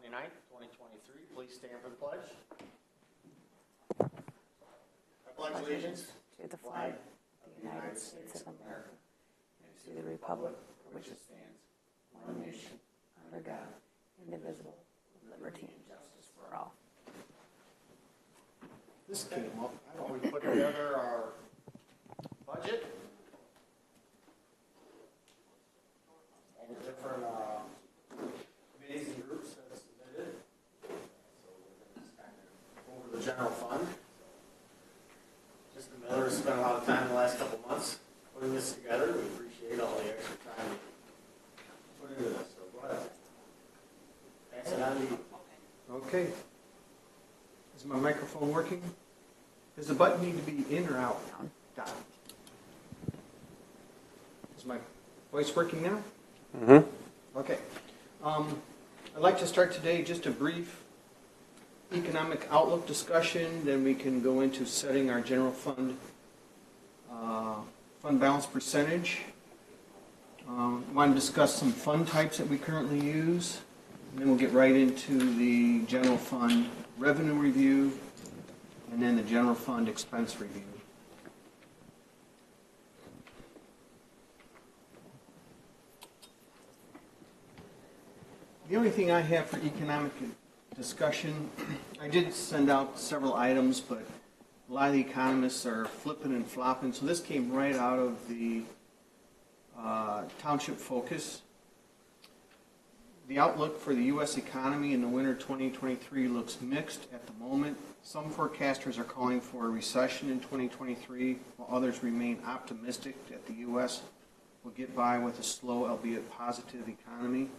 29th, 2023. Please stand for the pledge. I pledge allegiance to the flag of the United States of America and to the republic for which it stands, one nation, under God, indivisible, with liberty and justice for all. This came up. I don't know, we put together our budget. All the different committees and groups that submitted. So we're going to just kind of go over the general fund. Mr. Miller has spent a lot of time in the last couple months putting this together. We appreciate all the extra time you put into this. So go ahead. Pass it on to you. Okay. Is my microphone working? Does the button need to be in or out? Down. Is my voice working now? Mm-hmm. Okay. I'd like to start today just a brief economic outlook discussion, then we can go into setting our general fund balance percentage. Want to discuss some fund types that we currently use, and then we'll get right into the general fund revenue review, and then the general fund expense review. The only thing I have for economic discussion, I did send out several items, but a lot of the economists are flipping and flopping, so this came right out of the Township Focus. The outlook for the U.S. economy in the winter 2023 looks mixed at the moment. Some forecasters are calling for a recession in 2023, while others remain optimistic that the U.S. will get by with a slow, albeit positive economy.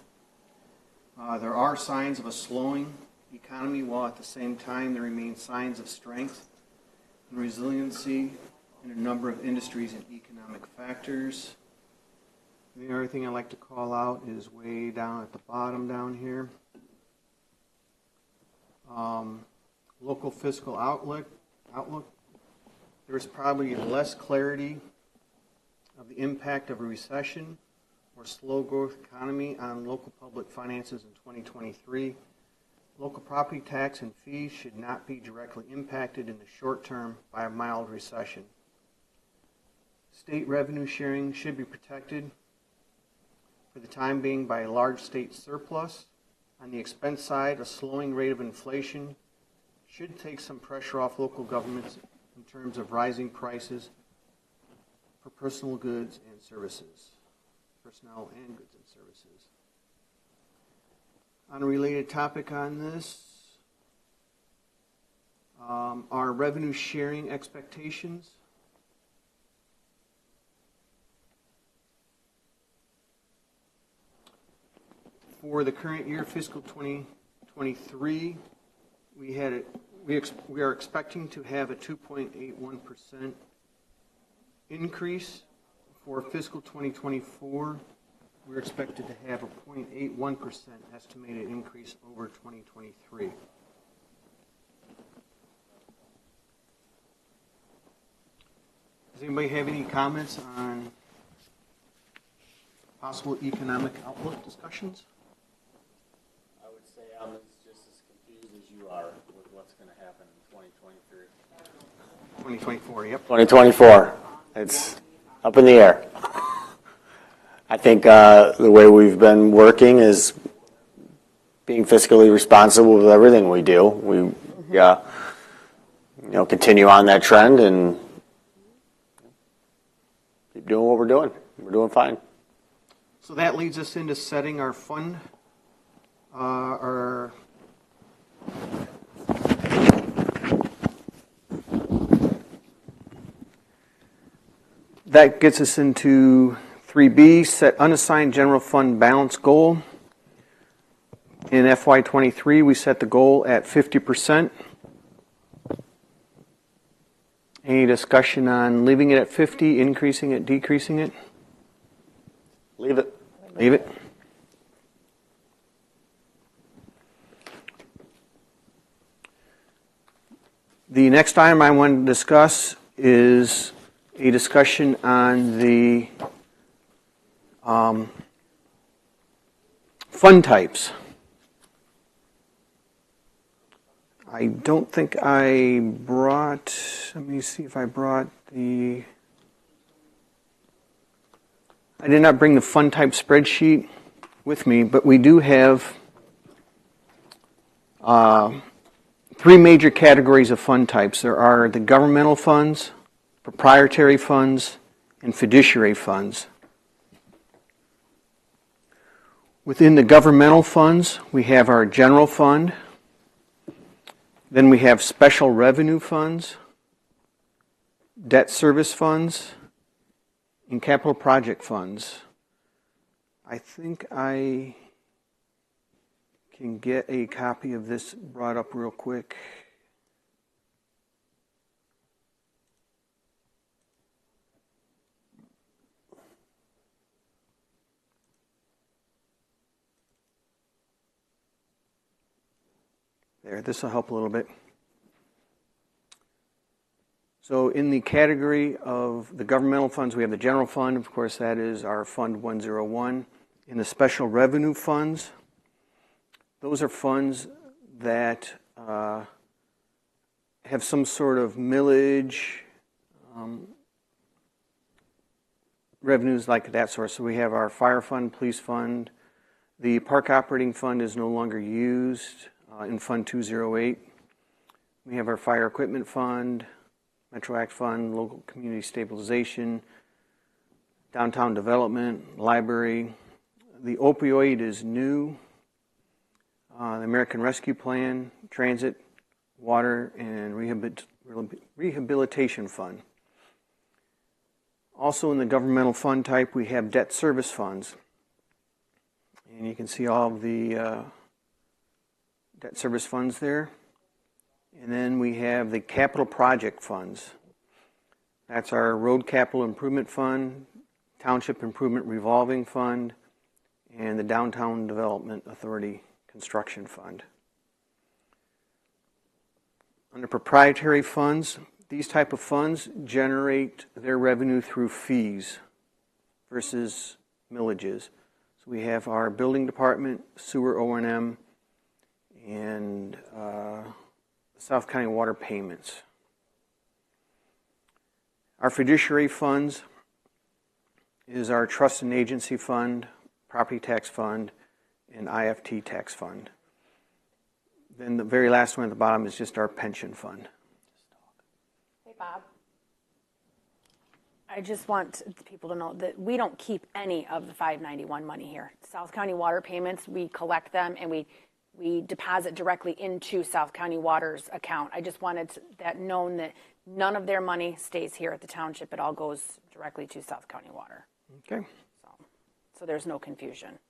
There are signs of a slowing economy, while at the same time there remain signs of strength and resiliency in a number of industries and economic factors. The other thing I'd like to call out is way down at the bottom down here. Local fiscal outlook. There's probably less clarity of the impact of a recession or slow growth economy on local public finances in 2023. Local property tax and fees should not be directly impacted in the short term by a mild recession. State revenue sharing should be protected for the time being by a large state surplus. On the expense side, a slowing rate of inflation should take some pressure off local governments in terms of rising prices for personal goods and services. Personnel and goods and services. On a related topic on this, our revenue sharing expectations. For the current year, fiscal 2023, we are expecting to have a 2.81% increase. For fiscal 2024, we're expected to have a 0.81% estimated increase over 2023. Does anybody have any comments on possible economic outlook discussions? I would say I'm just as confused as you are with what's going to happen in 2023. 2024, yep. 2024. It's up in the air. I think the way we've been working is being fiscally responsible with everything we do. We continue on that trend and keep doing what we're doing. We're doing fine. So that leads us into setting our fund, that gets us into 3B, set unassigned general fund balance goal. In FY23, we set the goal at 50%. Any discussion on leaving it at 50, increasing it, decreasing it? Leave it. Leave it. The next item I want to discuss is a discussion on the fund types. I don't think I brought, let me see if I brought the, I did not bring the fund type spreadsheet with me, but we do have three major categories of fund types. There are the governmental funds, proprietary funds, and fiduciary funds. Within the governmental funds, we have our general fund. Then we have special revenue funds, debt service funds, and capital project funds. I think I can get a copy of this brought up real quick. There, this will help a little bit. So in the category of the governmental funds, we have the general fund. Of course, that is our Fund 101. In the special revenue funds, those are funds that have some sort of millage, revenues like that sort. So we have our fire fund, police fund. The park operating fund is no longer used in Fund 208. We have our fire equipment fund, Metro Act fund, local community stabilization, downtown development, library. The opioid is new. The American Rescue Plan, transit, water, and rehabilitation fund. Also in the governmental fund type, we have debt service funds. And you can see all of the debt service funds there. And then we have the capital project funds. That's our road capital improvement fund, township improvement revolving fund, and the downtown development authority construction fund. Under proprietary funds, these type of funds generate their revenue through fees versus millages. So we have our building department, sewer O&M, and South County water payments. Our fiduciary funds is our trust and agency fund, property tax fund, and IFT tax fund. Then the very last one at the bottom is just our pension fund. Hey, Bob. I just want people to know that we don't keep any of the 591 money here. South County water payments, we collect them and we deposit directly into South County Water's account. I just wanted that known that none of their money stays here at the township. It all goes directly to South County Water. Okay. So there's no confusion.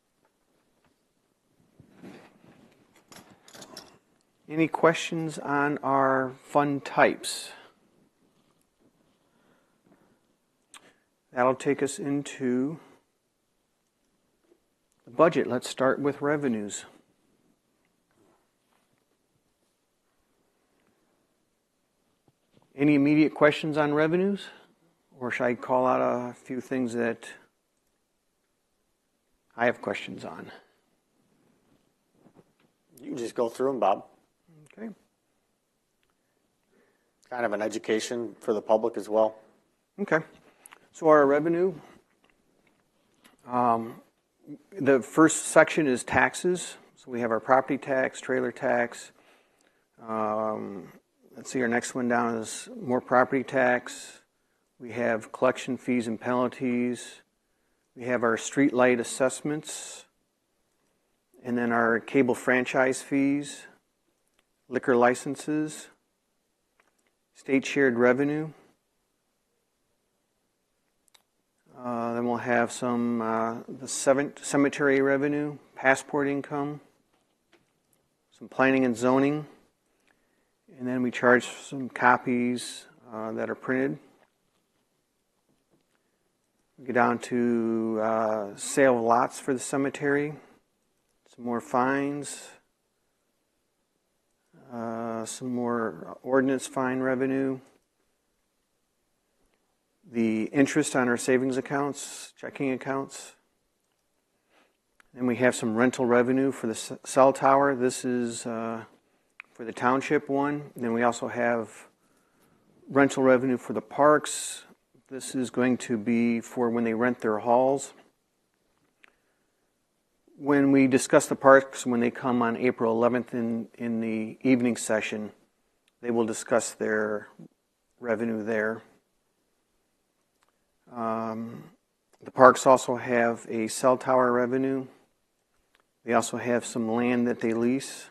Any questions on our fund types? That'll take us into the budget. Let's start with revenues. Any immediate questions on revenues? Or should I call out a few things that I have questions on? You can just go through them, Bob. Okay. Kind of an education for the public as well. Okay. So our revenue, the first section is taxes. So we have our property tax, trailer tax. Let's see, our next one down is more property tax. We have collection fees and penalties. We have our street light assessments. And then our cable franchise fees, liquor licenses, state shared revenue. Then we'll have some the cemetery revenue, passport income, some planning and zoning, and then we charge some copies that are printed. We go down to sale of lots for the cemetery, some more fines, some more ordinance fine revenue. The interest on our savings accounts, checking accounts. Then we have some rental revenue for the cell tower. This is for the township one. Then we also have rental revenue for the parks. This is going to be for when they rent their halls. When we discuss the parks, when they come on April 11th in the evening session, they will discuss their revenue there. The parks also have a cell tower revenue. They also have some land that they lease.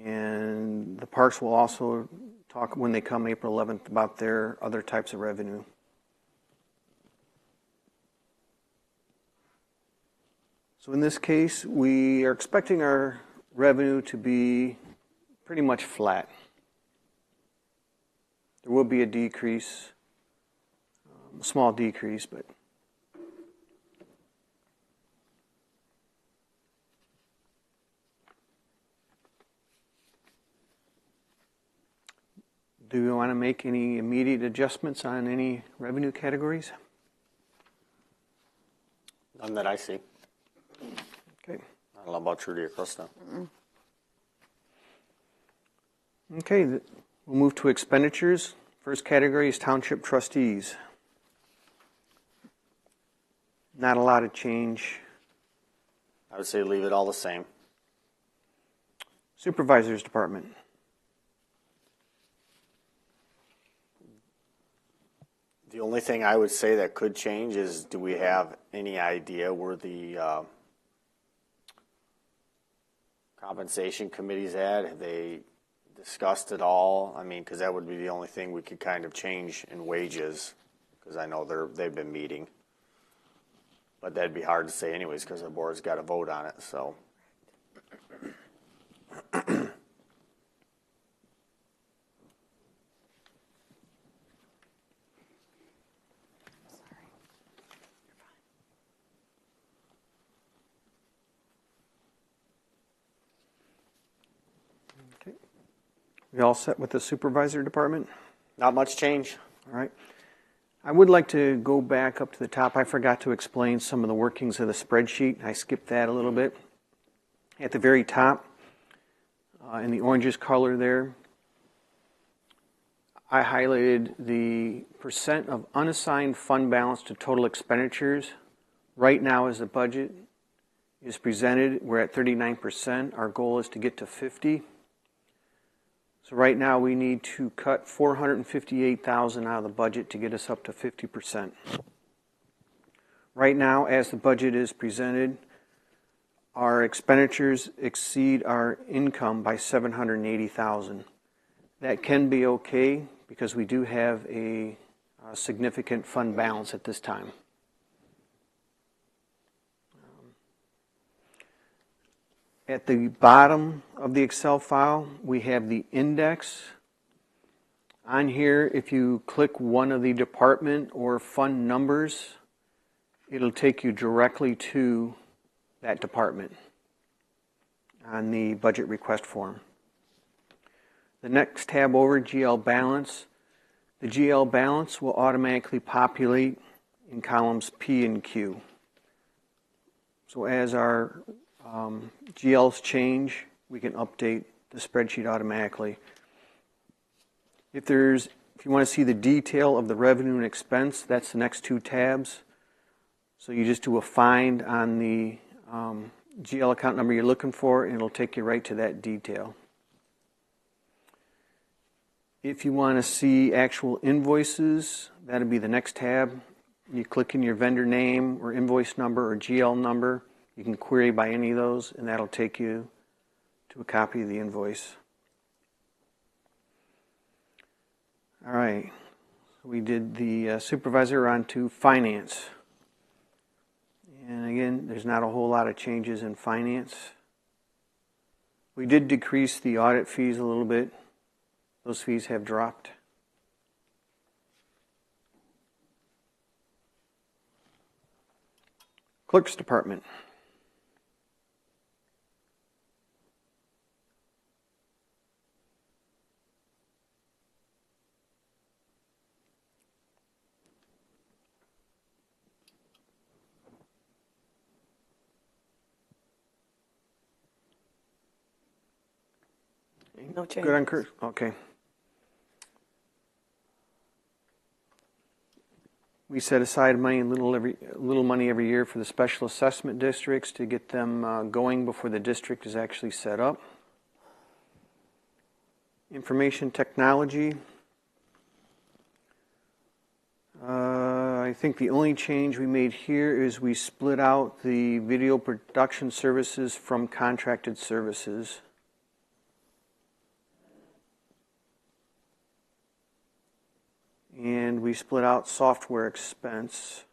And the parks will also talk when they come April 11th about their other types of revenue. So in this case, we are expecting our revenue to be pretty much flat. There will be a decrease, a small decrease, but do we want to make any immediate adjustments on any revenue categories? None that I see. Okay. I don't know about Trudy or Krista. Okay, we'll move to expenditures. First category is township trustees. Not a lot of change. I would say leave it all the same. Supervisors department. The only thing I would say that could change is, do we have any idea where the compensation committee's at? Have they discussed it all? I mean, because that would be the only thing we could kind of change in wages, because I know they've been meeting. But that'd be hard to say anyways, because the board's got to vote on it, so. Okay. We all set with the supervisor department? Not much change. All right. I would like to go back up to the top. I forgot to explain some of the workings of the spreadsheet. I skipped that a little bit. At the very top, in the orangish color there, I highlighted the percent of unassigned fund balance to total expenditures. Right now, as the budget is presented, we're at 39%. Our goal is to get to 50%. So right now we need to cut $458,000 out of the budget to get us up to 50%. Right now, as the budget is presented, our expenditures exceed our income by $780,000. That can be okay because we do have a significant fund balance at this time. At the bottom of the Excel file, we have the index. On here, if you click one of the department or fund numbers, it'll take you directly to that department on the budget request form. The next tab over, GL balance. The GL balance will automatically populate in columns P and Q. So as our GLs change, we can update the spreadsheet automatically. If you want to see the detail of the revenue and expense, that's the next two tabs. So you just do a find on the GL account number you're looking for, and it'll take you right to that detail. If you want to see actual invoices, that'll be the next tab. You click in your vendor name or invoice number or GL number. You can query by any of those, and that'll take you to a copy of the invoice. All right, we did the supervisor on to finance. And again, there's not a whole lot of changes in finance. We did decrease the audit fees a little bit. Those fees have dropped. Clerk's department. No change. Good on Kurt, okay. We set aside money, a little money every year for the special assessment districts to get them going before the district is actually set up. Information technology. I think the only change we made here is we split out the video production services from contracted services. And we split out software expense.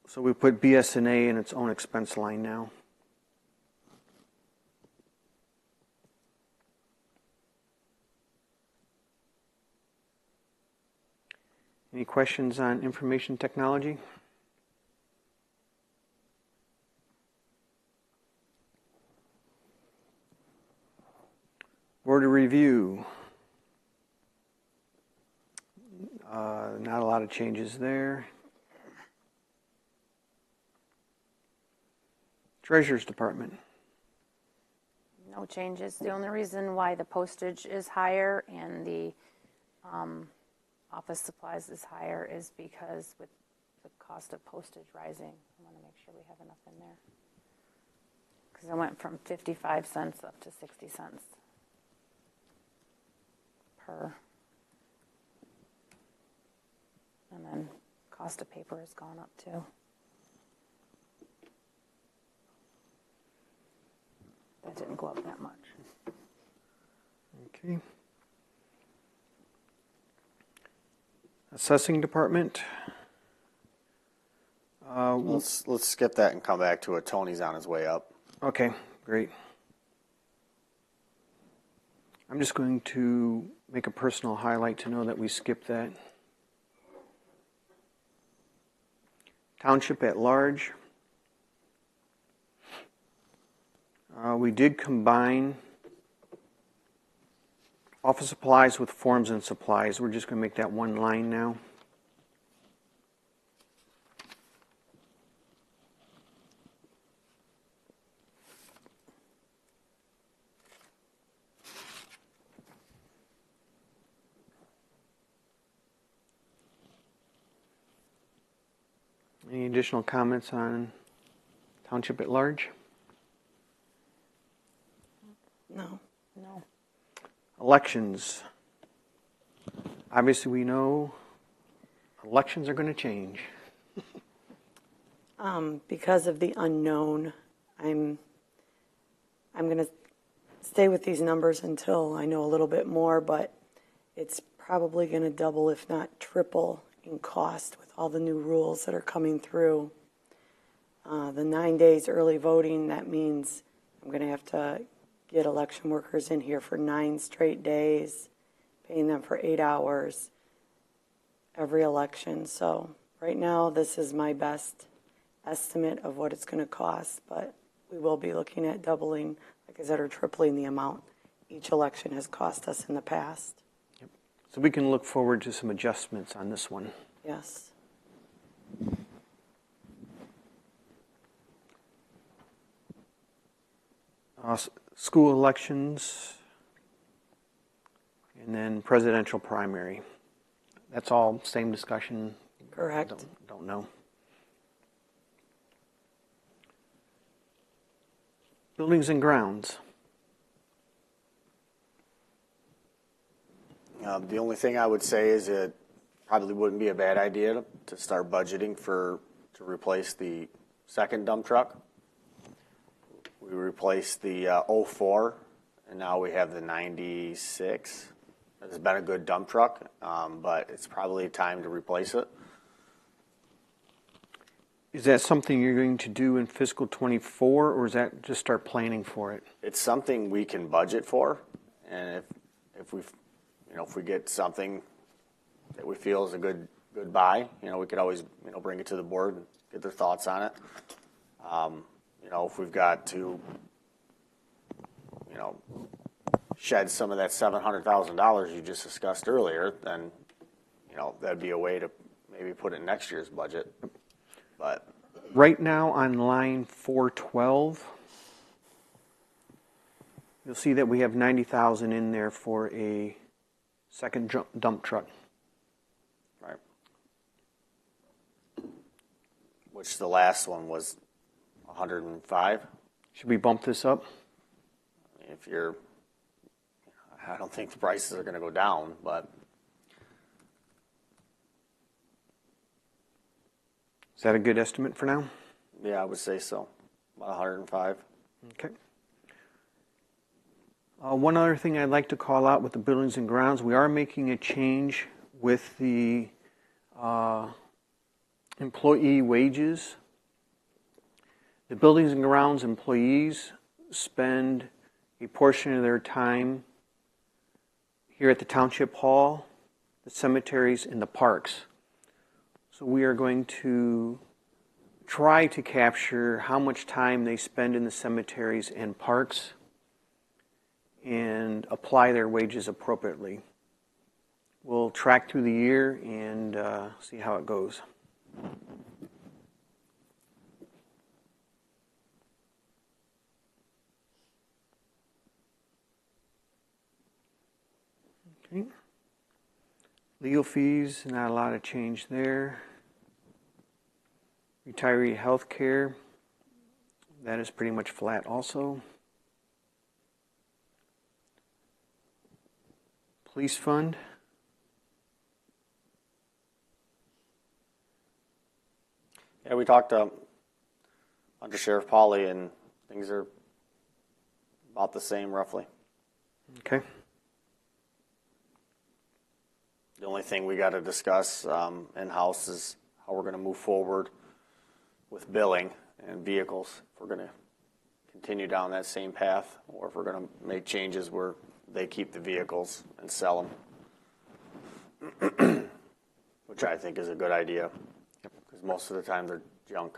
So we put BS&A in its own expense line now. Any questions on information technology? Board of review. Not a lot of changes there. Treasurer's Department. No changes. The only reason why the postage is higher and the office supplies is higher is because with the cost of postage rising, I want to make sure we have enough in there. Because it went from 55 cents up to 60 cents per. And then cost of paper has gone up too. That didn't go up that much. Okay. Assessing Department. Let's skip that and come back to it. Tony's on his way up. Okay, great. I'm just going to make a personal highlight to know that we skipped that. Township at large. We did combine office supplies with forms and supplies. We're just going to make that one line now. Any additional comments on Township at large? No. No. Elections. Obviously, we know elections are going to change. Because of the unknown, I'm going to stay with these numbers until I know a little bit more, but it's probably going to double, if not triple, in cost with all the new rules that are coming through. The 9 days early voting, that means I'm going to have to get election workers in here for 9 straight days, paying them for 8 hours every election. So right now, this is my best estimate of what it's going to cost, but we will be looking at doubling, like I said, or tripling the amount each election has cost us in the past. Yep. So we can look forward to some adjustments on this one. Yes. School elections, and then presidential primary. That's all same discussion. Correct. Don't know. Buildings and grounds. The only thing I would say is it probably wouldn't be a bad idea to start budgeting to replace the second dump truck. We replaced the 04, and now we have the 96. It's been a good dump truck, but it's probably time to replace it. Is that something you're going to do in fiscal 24, or is that just start planning for it? It's something we can budget for, and if we get something that we feel is a good buy, we could always bring it to the board and get their thoughts on it. If we've got to shed some of that $700,000 you just discussed earlier, then that'd be a way to maybe put it in next year's budget. But right now on line 412, you'll see that we have 90,000 in there for a second dump truck. Right. Which the last one was 105. Should we bump this up? If you're, I don't think the prices are going to go down, but Is that a good estimate for now? yeah, I would say so. About 105. Okay. One other thing I'd like to call out with the buildings and grounds, we are making a change with the employee wages. The buildings and grounds employees spend a portion of their time here at the Township Hall, the cemeteries, and the parks. So we are going to try to capture how much time they spend in the cemeteries and parks and apply their wages appropriately. We'll track through the year and see how it goes. Okay. Legal fees, not a lot of change there. Retiree health care, that is pretty much flat also. Police fund. Yeah, we talked to Under Sheriff Pauley, and things are about the same roughly. Okay. The only thing we got to discuss in-house is how we're going to move forward with billing and vehicles. If we're going to continue down that same path, or if we're going to make changes where they keep the vehicles and sell them, which I think is a good idea, because most of the time they're junk.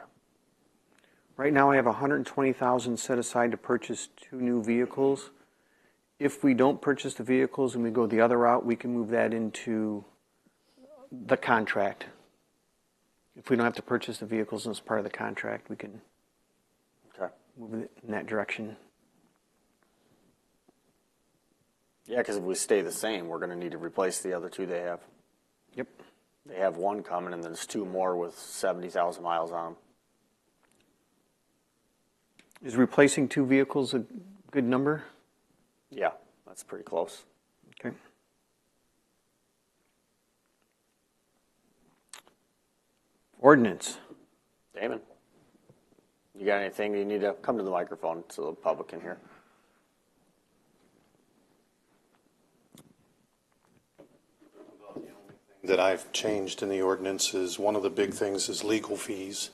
Right now I have $120,000 set aside to purchase 2 new vehicles. If we don't purchase the vehicles and we go the other route, we can move that into the contract. If we don't have to purchase the vehicles as part of the contract, we can Okay. move it in that direction. Yeah, because if we stay the same, we're going to need to replace the other 2 they have. Yep. They have 1 coming, and there's 2 more with 70,000 miles on them. Is replacing 2 vehicles a good number? Yeah, that's pretty close. Okay. Ordinance. Damon, you got anything? You need to come to the microphone so the public can hear. That I've changed in the ordinance is, one of the big things is legal fees.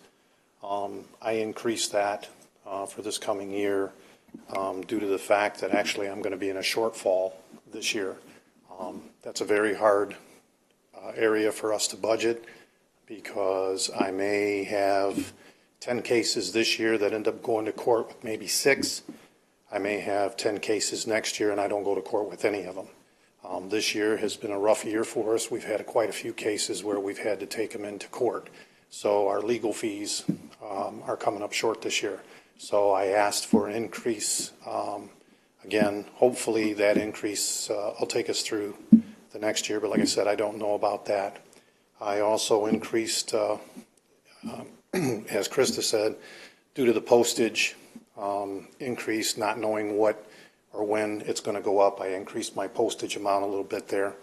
I increased that for this coming year due to the fact that actually I'm going to be in a shortfall this year. That's a very hard area for us to budget, because I may have 10 cases this year that end up going to court with maybe 6. I may have 10 cases next year and I don't go to court with any of them. This year has been a rough year for us. We've had quite a few cases where we've had to take them into court. So our legal fees are coming up short this year. So I asked for an increase. Again, hopefully that increase will take us through the next year. But like I said, I don't know about that. I also increased, as Krista said, due to the postage increase, not knowing what or when it's going to go up, I increased my postage amount a little bit there.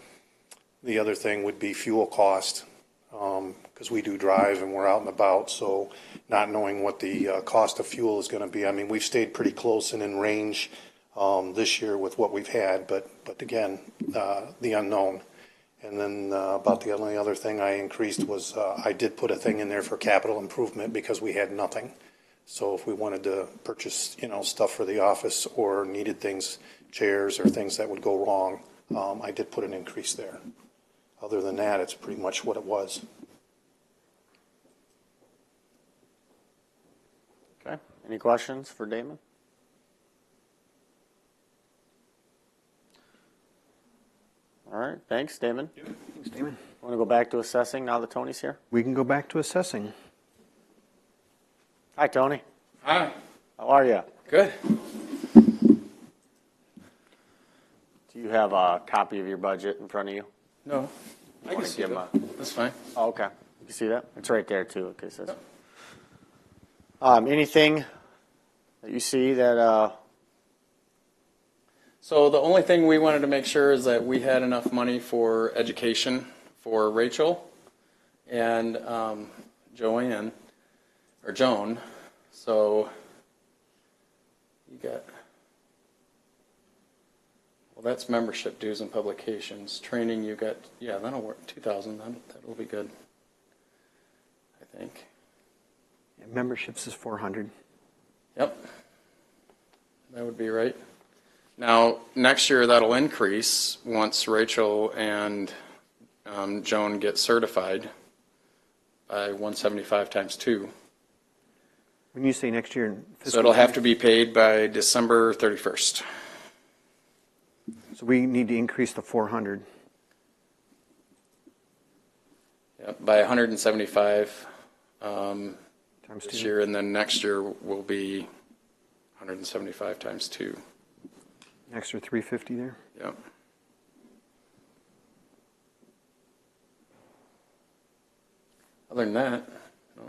The other thing would be fuel cost, because we do drive and we're out and about, so not knowing what the cost of fuel is going to be. I mean, we've stayed pretty close and in range this year with what we've had, but again, the unknown. And then about the only other thing I increased was I did put a thing in there for capital improvement because we had nothing. So if we wanted to purchase, stuff for the office or needed things, chairs or things that would go wrong, I did put an increase there. Other than that, it's pretty much what it was. Okay. Any questions for Damon? All right. Thanks, Damon. Thanks, Damon. Want to go back to assessing now that Tony's here? We can go back to assessing. Hi, Tony. Hi. How are you? Good. Do you have a copy of your budget in front of you? No, I can wanna see give that. 'em That's fine. Oh, okay. You see that? It's right there too. Okay, so anything that you see that So the only thing we wanted to make sure is that we had enough money for education for Rachel and Joanne, or Joan. So you got, well, that's membership dues and publications. Training, you got, yeah, that'll work, 2,000, that'll be good, I think. Yeah, memberships is 400. Yep, that would be right. Now, next year that'll increase once Rachel and Joan get certified by 175 times 2. When you say next year, in So fiscal it'll have year- to be paid by December 31st. So we need to increase the 400. Yep, by 175 Times this 2. year, and then next year will be 175 times 2. An extra 350 there. Yep. Other than that,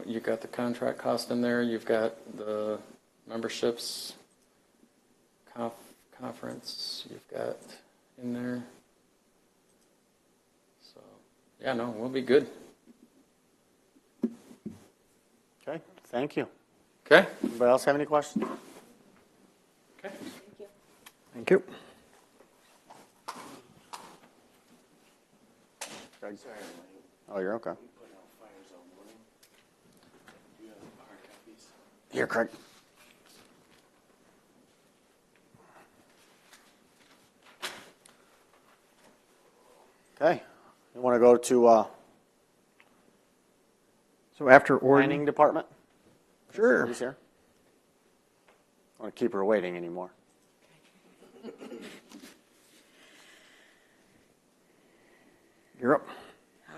you've got the contract cost in there, you've got the memberships, conference, you've got in there. So, yeah, no, we'll be good. okay? Thank you. Okay? Anybody else have any questions? Okay. Thank you. Greg? Oh, you're okay. Here, Craig. Okay. You want to go to So after planning ordinance, department? sure. She's here. I don't want to keep her waiting anymore. You're up.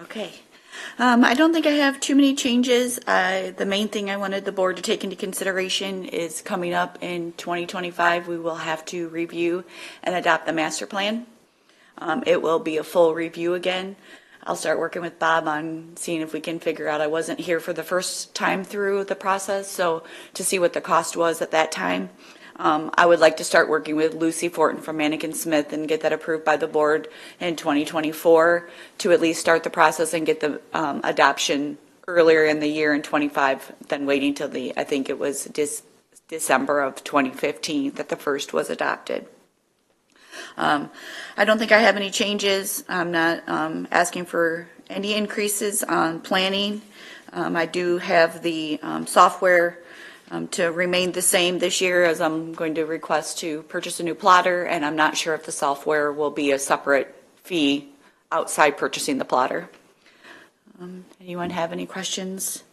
Okay. I don't think I have too many changes. The main thing I wanted the board to take into consideration is coming up in 2025, we will have to review and adopt the master plan. It will be a full review again. I'll start working with Bob on seeing if we can figure out, I wasn't here for the first time through the process, so to see what the cost was at that time. I would like to start working with Lucy Fortin from Mannequin Smith and get that approved by the board in 2024 to at least start the process and get the adoption earlier in the year in 25 than waiting till I think it was December of 2015 that the first was adopted. I don't think I have any changes. I'm not asking for any increases on planning. I do have the software to remain the same this year, as I'm going to request to purchase a new plotter, and I'm not sure if the software will be a separate fee outside purchasing the plotter. Anyone have any questions?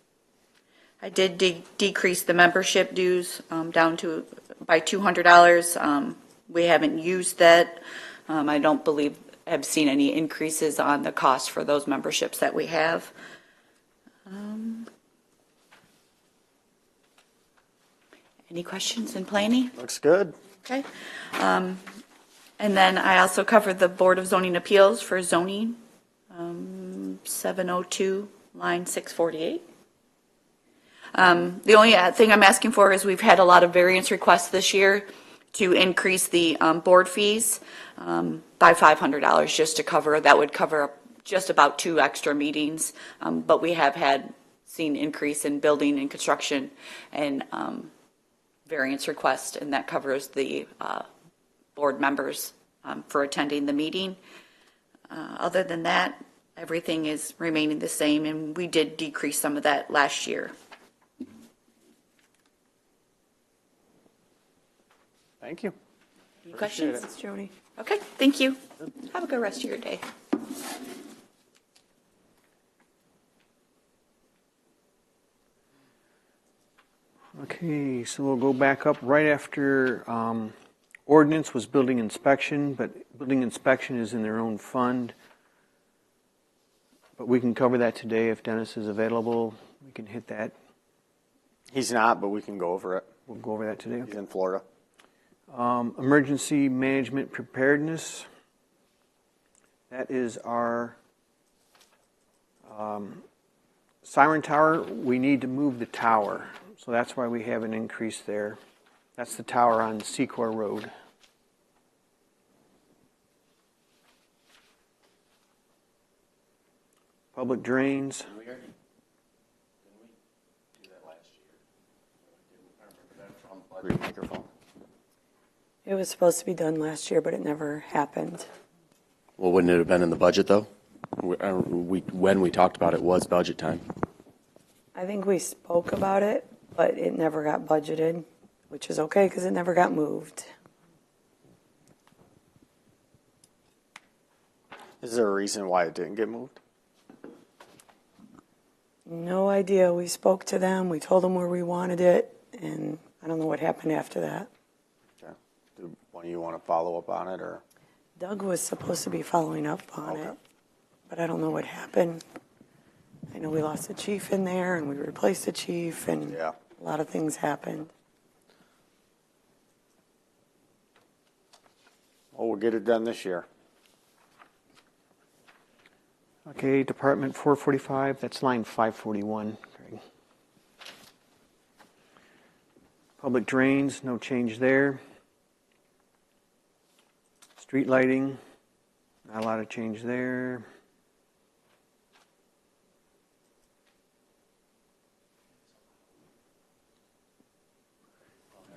I did decrease the membership dues down to by $200. We haven't used that. I don't believe have seen any increases on the cost for those memberships that we have. Any questions in planning? Looks good. Okay. And then I also covered the Board of Zoning Appeals for zoning, 702, line 648. The only thing I'm asking for is we've had a lot of variance requests this year to increase the board fees by $500 just to cover, that would cover just about 2 extra meetings. But we have seen increase in building and construction and variance request, and that covers the board members for attending the meeting. Other than that, everything is remaining the same, and we did decrease some of that last year. Thank you. Any questions? Thanks, Joni. Okay, thank you. Have a good rest of your day. Okay, so we'll go back up right after ordinance was building inspection, but building inspection is in their own fund. But we can cover that today if Dennis is available. We can hit that. He's not, but we can go over it. We'll go over that today. He's in Florida. Emergency management preparedness. That is our siren tower. We need to move the tower, so that's why we have an increase there. That's the tower on Secor Road. Public drains. Didn't we do that last year? Microphone. It was supposed to be done last year, but it never happened. Well, wouldn't it have been in the budget, though? When we talked about it was budget time. I think we spoke about it, but it never got budgeted, which is okay because it never got moved. Is there a reason why it didn't get moved? No idea. We spoke to them. We told them where we wanted it, and I don't know what happened after that. Okay. Do one of you want to follow up on it, or? Doug was supposed to be following up on Okay. it, but I don't know what happened. I know we lost the chief in there, and we replaced the chief, and Yeah. a lot of things happened. Well, we'll get it done this year. Okay, Department 445, that's line 541. Greg. Public drains, no change there. Street lighting, not a lot of change there.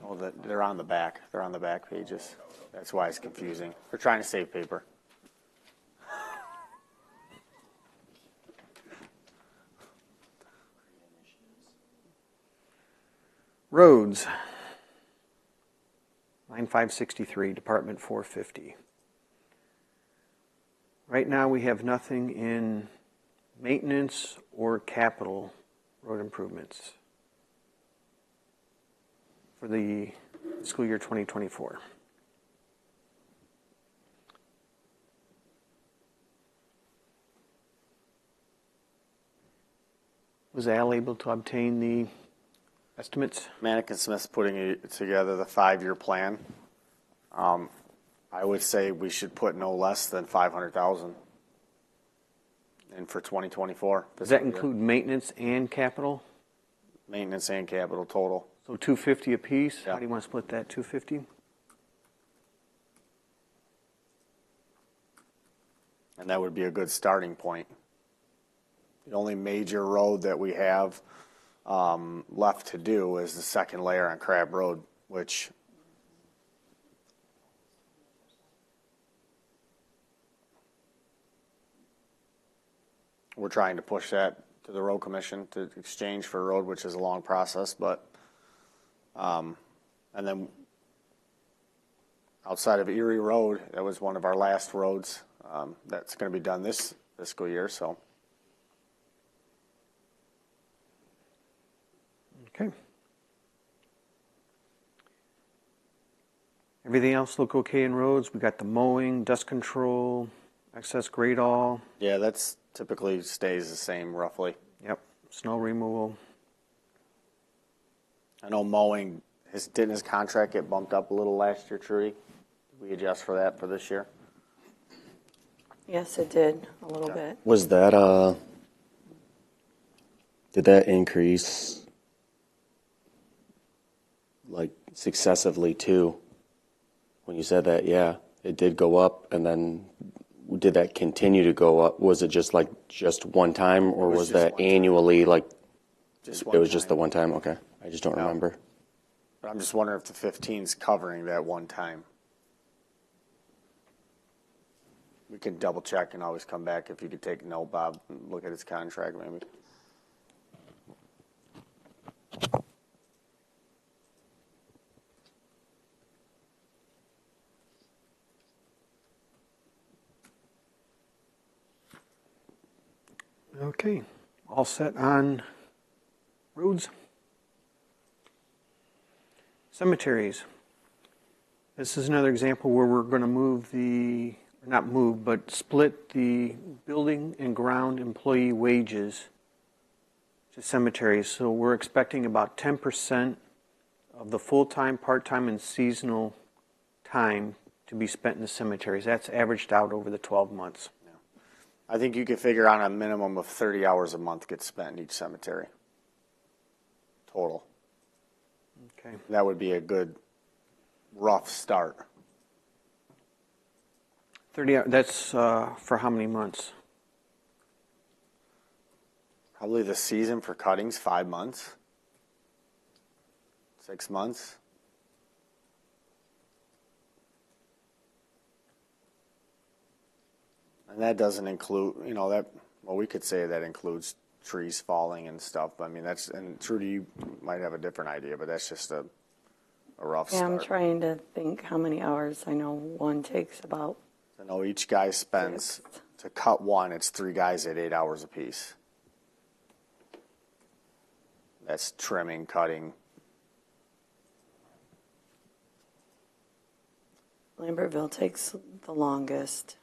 Oh, they're on the back. They're on the back pages. That's why it's confusing. They're trying to save paper. Roads, line 563, Department 450. Right now we have nothing in maintenance or capital road improvements for the school year 2024. Was Al able to obtain the estimates? Manick and Smith's putting together the 5-year plan. I would say we should put no less than 500,000 in for 2024. Does that include maintenance and capital? Maintenance and capital total. So 250 apiece? Yeah. How do you want to split that, 250? And that would be a good starting point. The only major road that we have left to do is the second layer on Crab Road, which we're trying to push that to the road commission to exchange for a road, which is a long process, but and then outside of Erie Road, that was one of our last roads that's going to be done this fiscal year, so. Okay. Everything else look okay in roads? We got the mowing, dust control, excess grade all. Yeah, that's typically stays the same roughly. Yep. Snow removal. I know mowing, didn't his contract get bumped up a little last year, Trudy? Did we adjust for that for this year? Yes, it did, a little bit. Was that, did that increase like successively too? When you said that, yeah, it did go up, and then did that continue to go up? Was it just one time, or was was just that one time. annually? Like Just it was just the one time. Okay, I just don't No. remember. But I'm just wondering if the 15's covering that one time. We could double check and always come back if you could take a note, Bob, and look at his contract maybe. Okay. All set on roads? Cemeteries. This is another example where we're going to split the building and ground employee wages to cemeteries. So we're expecting about 10% of the full-time, part-time, and seasonal time to be spent in the cemeteries. That's averaged out over the 12 months. Yeah. I think you could figure on a minimum of 30 hours a month gets spent in each cemetery. Total. Okay. That would be a good rough start. 30 hours, that's for how many months? Probably the season for cuttings, 5 months. 6 months. And that doesn't include, we could say that includes trees falling and stuff. I mean, and Trudy, you might have a different idea, but that's just a rough Yeah, start. I'm trying to think how many hours. I know one takes about, I know each guy spends, to cut one, it's 3 guys at 8 hours apiece. That's trimming, cutting. Lambertville takes the longest.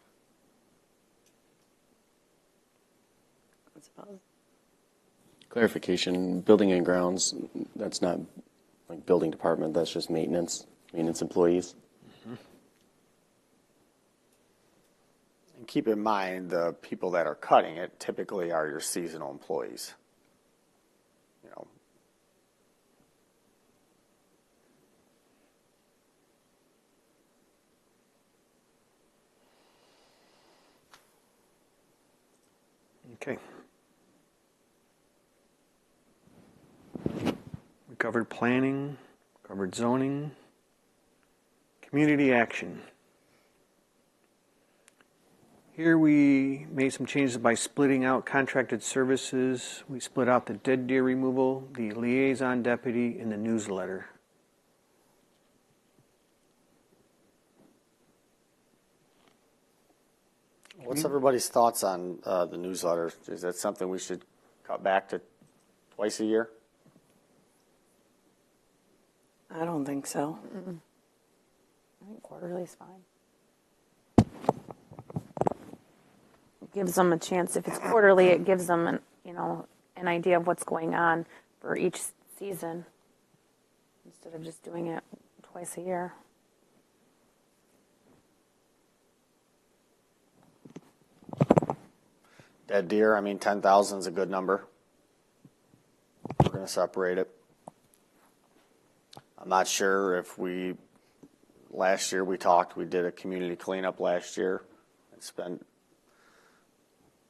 That's about, Clarification, building and grounds, that's not like building department, that's just maintenance employees. And keep in mind, the people that are cutting it typically are your seasonal employees. Okay. We covered planning, covered zoning, community action. Here we made some changes by splitting out contracted services. We split out the dead deer removal, the liaison deputy, and the newsletter. What's everybody's thoughts on the newsletter? Is that something we should cut back to twice a year? I don't think so. I think quarterly is fine. It gives them a chance. If it's quarterly, it gives them an idea of what's going on for each season instead of just doing it twice a year. Dead deer, 10,000 is a good number. We're going to separate it. I'm not sure if last year we did a community cleanup last year and spent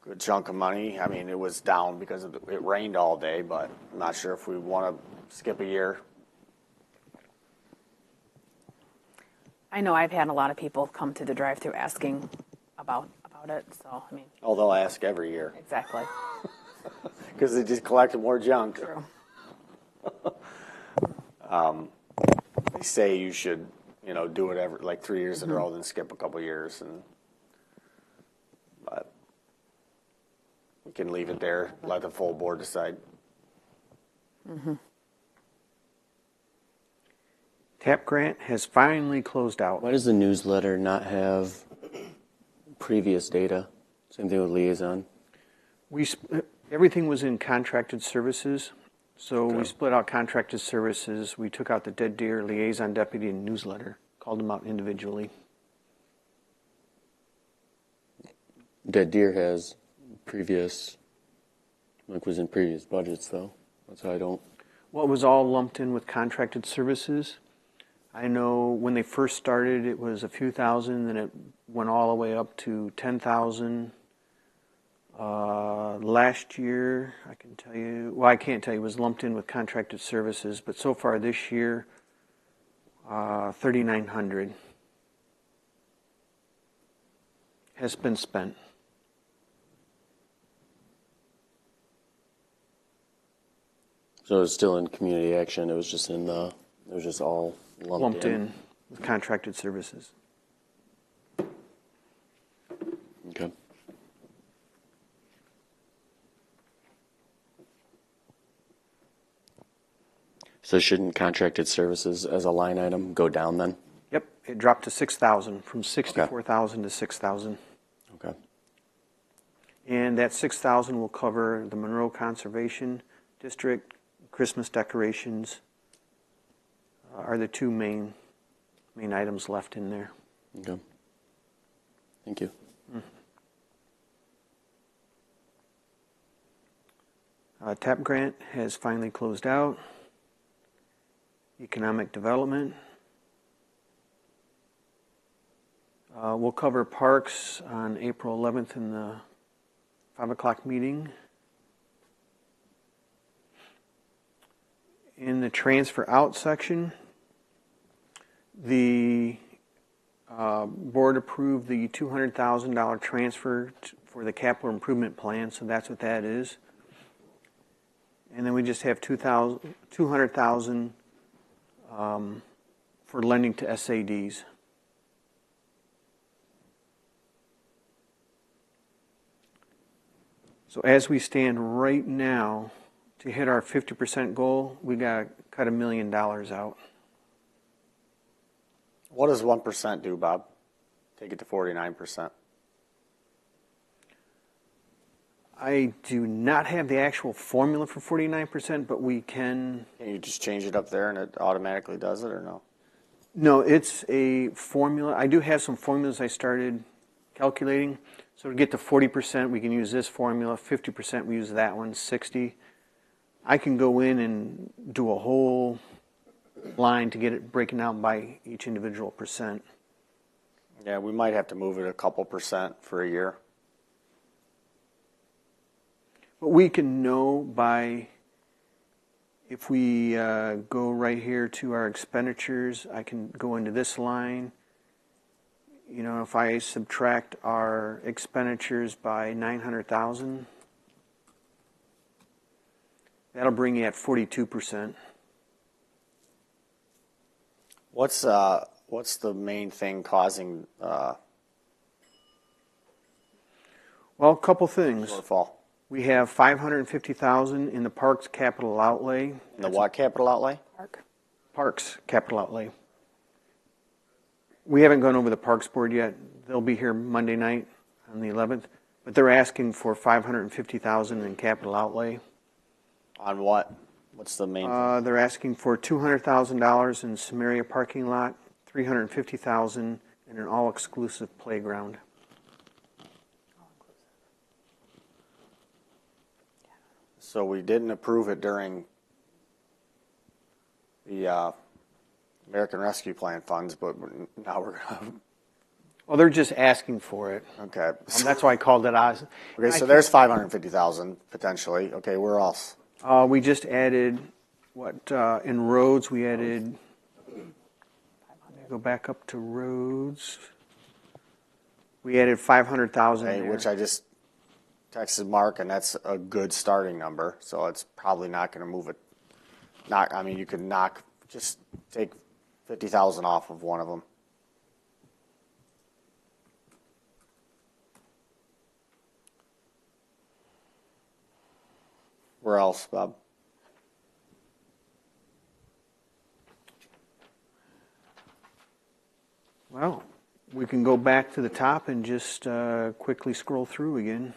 a good chunk of money. It was down because it rained all day, but I'm not sure if we want to skip a year. I know I've had a lot of people come to the drive-thru asking about it, so Oh, they'll ask every year exactly. because they just collected more junk. True. They say you should, do it every 3 years in a row, then skip a couple years, but we can leave it there. Let the full board decide. TAP grant has finally closed out. Why does the newsletter not have previous data? Same thing with liaison. Everything was in contracted services, so we Okay. split out contracted services. We took out the dead deer, liaison deputy, and newsletter. Called them out individually. Dead deer has previous, was in previous budgets though. That's how I don't. Well, it was all lumped in with contracted services. I know when they first started, it was a few thousand, then it went all the way up to 10,000. Last year, I can tell you, well, I can't tell you, it was lumped in with contracted services, but so far this year, 3,900 has been spent. So it was still in community action. It was just all lumped in. With contracted services. Okay. So shouldn't contracted services as a line item go down then? Yep, it dropped to 6,000, from 64,000 to 6,000. Okay. And that 6,000 will cover the Monroe Conservation District, Christmas decorations are the two main items left in there. Okay. Thank you. TAP grant has finally closed out. Economic development. We'll cover parks on April 11th in the 5 o'clock meeting. In the transfer out section, the board approved the $200,000 transfer for the capital improvement plan, so that's what that is. And then we just have $200,000 for lending to SADs. So as we stand right now, to hit our 50% goal, we got to cut $1 million out. What does 1% do, Bob? Take it to 49%. I do not have the actual formula for 49%, but we can. Can you just change it up there and it automatically does it, or no? No, it's a formula. I do have some formulas I started calculating. So to get to 40%, we can use this formula. 50%, we use that one. 60. I can go in and do a whole line to get it breaking out by each individual percent. Yeah, we might have to move it a couple percent for a year. But we can know by, if we go right here to our expenditures, I can go into this line. You know, if I subtract our expenditures by 900,000, that'll bring you at 42%. What's the main thing causing Well, a couple things. shortfall? We have 550,000 in the parks capital outlay. In the what capital outlay? Parks capital outlay. We haven't gone over the parks board yet. They'll be here Monday night on the 11th, but they're asking for 550,000 in capital outlay. On what? What's the main? They're asking for $200,000 in Samaria parking lot, $350,000 in an all-exclusive playground. So we didn't approve it during the American Rescue Plan funds, but now we're gonna. Well, they're just asking for it. Okay. That's why I called it Oz. Okay, so there's 550,000 potentially. Okay, where else? We just added, in roads, we added, go back up to roads. We added 500,000 Okay, there. which I just texted Mark, and that's a good starting number. So it's probably not going to move it. I mean, you could just take 50,000 off of one of them. Where else, Bob? Well, we can go back to the top and just quickly scroll through again.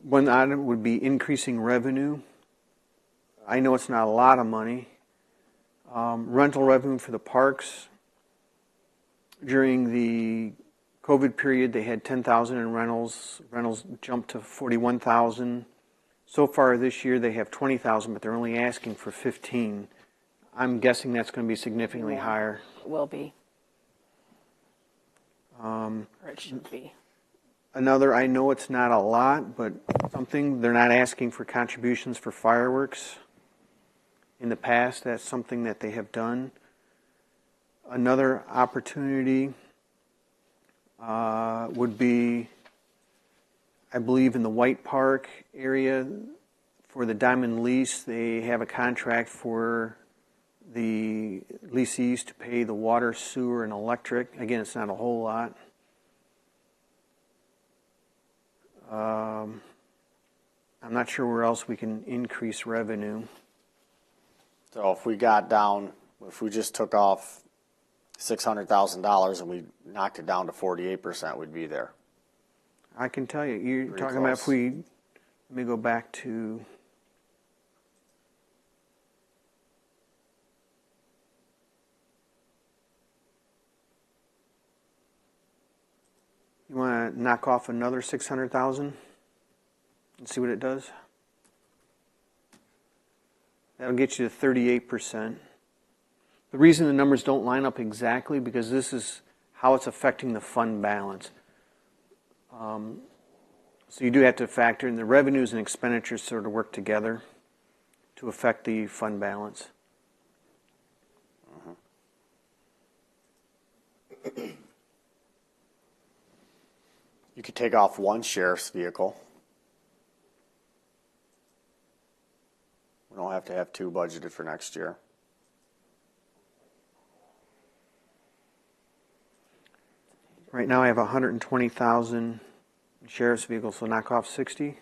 One item would be increasing revenue. I know it's not a lot of money. Rental revenue for the parks. During the COVID period, they had 10,000 in rentals. Rentals jumped to 41,000. So far this year, they have 20,000, but they're only asking for 15. I'm guessing that's going to be significantly higher. It will be. Or it should be. Another, I know it's not a lot, but something, they're not asking for contributions for fireworks. In the past, that's something that they have done. Another opportunity would be, I believe, in the White Park area for the Diamond lease. They have a contract for the leasees to pay the water, sewer, and electric. Again, it's not a whole lot. I'm not sure where else we can increase revenue. So if we just took off $600,000 and we knocked it down to 48%, we'd be there. I can tell you, you're Pretty talking about close. let me go back to, you want to knock off another 600,000? and see what it does. That'll get you to 38%. The reason the numbers don't line up exactly because this is how it's affecting the fund balance. So you do have to factor in the revenues and expenditures sort of work together to affect the fund balance. You could take off one sheriff's vehicle. We don't have to have two budgeted for next year. Right now I have 120,000 sheriff's vehicles, so knock off 60.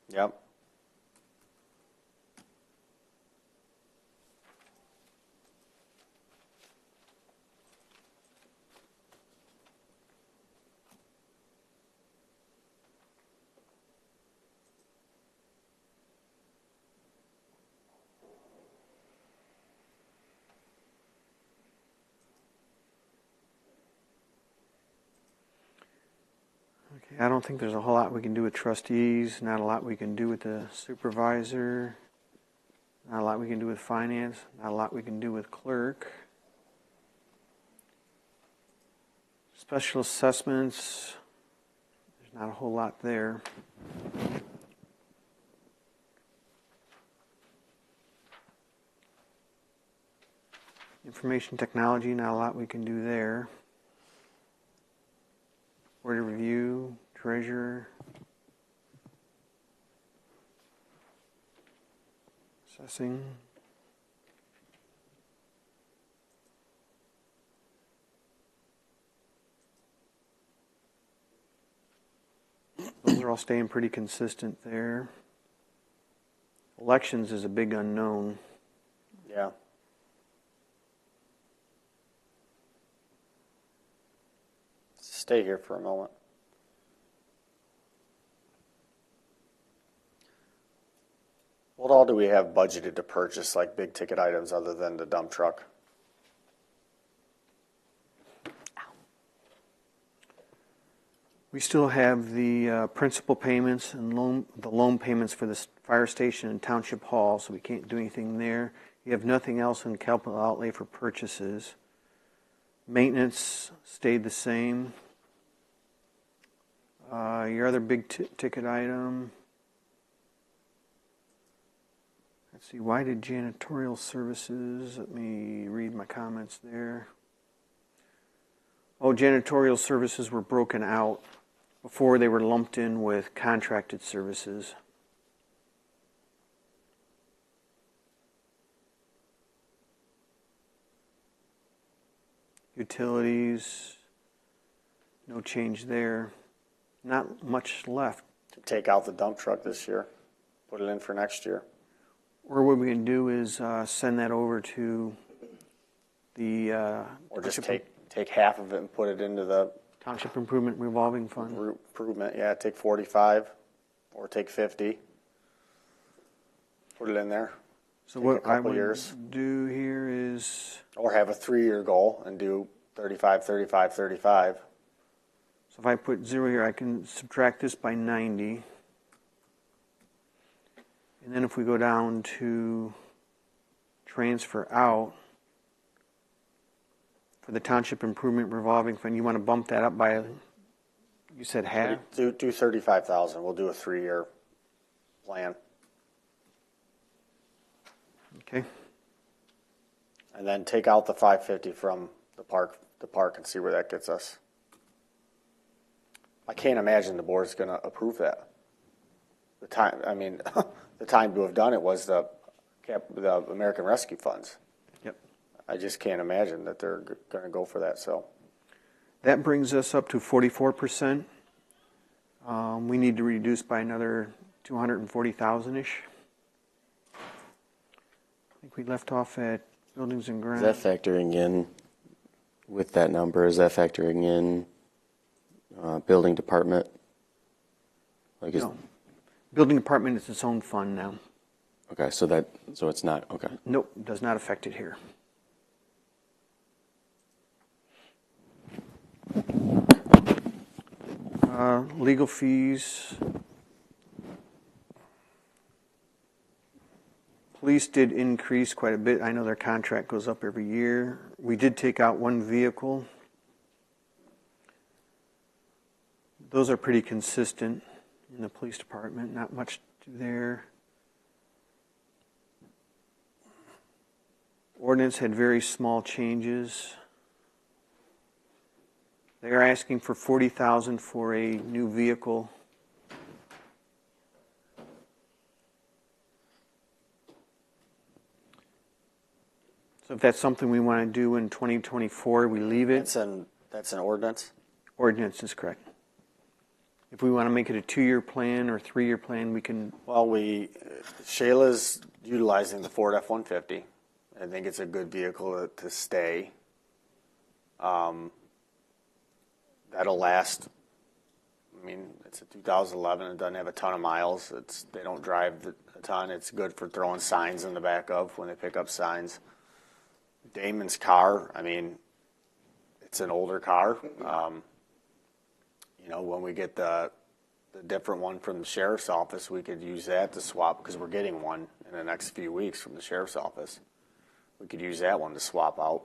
Yep. Okay, I don't think there's a whole lot we can do with trustees, not a lot we can do with the supervisor, not a lot we can do with finance, not a lot we can do with clerk. Special assessments, there's not a whole lot there. Information technology, not a lot we can do there. Board of review, treasurer, assessing. Those are all staying pretty consistent there. Elections is a big unknown. Yeah. Stay here for a moment. What all do we have budgeted to purchase, like big ticket items other than the dump truck? We still have the principal payments and the loan payments for the fire station and township hall, so we can't do anything there. You have nothing else in capital outlay for purchases. Maintenance stayed the same. Your other big ticket item. Let's see, why did janitorial services, let me read my comments there. Oh, janitorial services were broken out. Before they were lumped in with contracted services. Utilities, no change there. Not much left. Take out the dump truck this year, put it in for next year. Or what we can do is send that over to the Or just take half of it and put it into the Township Improvement Revolving Fund. improvement. Yeah, take 45 or take 50. Put it in there. So Take what a couple I would years. do here is, Or have a 3-year goal and do 35, 35, 35. so if I put 0 here, I can subtract this by 90. And then if we go down to transfer out, for the Township Improvement Revolving Fund, you want to bump that up by, you said half? Do 35,000. We'll do a 3-year plan. Okay. And then take out the 550 from the park and see where that gets us. I can't imagine the board's going to approve that. The time to have done it was the American Rescue Funds. Yep. I just can't imagine that they're going to go for that. So That brings us up to 44%. We need to reduce by another 240,000-ish. I think we left off at buildings and Is grounds. that factoring in with that number? Is that factoring in building department? Like No. Building department is its own fund now. Okay, so it's not okay. Nope, does not affect it here. Legal fees. Police did increase quite a bit. I know their contract goes up every year. We did take out one vehicle. Those are pretty consistent in the police department, not much there. Ordinance had very small changes. They are asking for $40,000 for a new vehicle. So if that's something we want to do in 2024, we leave it. That's an ordinance? Ordinance is correct. If we want to make it a 2-year plan or 3-year plan, we can. Well, Shayla's utilizing the Ford F-150. I think it's a good vehicle to stay. That'll last. I mean, it's a 2011. It doesn't have a ton of miles. They don't drive a ton. It's good for throwing signs in the back of when they pick up signs. Damon's car, I mean, it's an older car. When we get the different one from the sheriff's office, we could use that to swap because we're getting one in the next few weeks from the sheriff's office. We could use that one to swap out.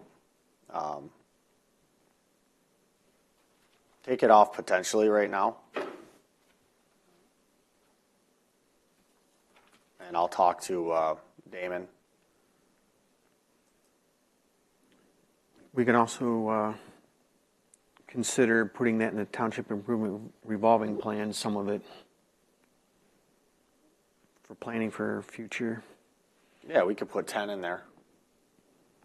Take it off potentially right now. And I'll talk to Damon. We can also consider putting that in the Township Improvement Revolving Plan, some of it, for planning for future. Yeah, we could put 10 in there.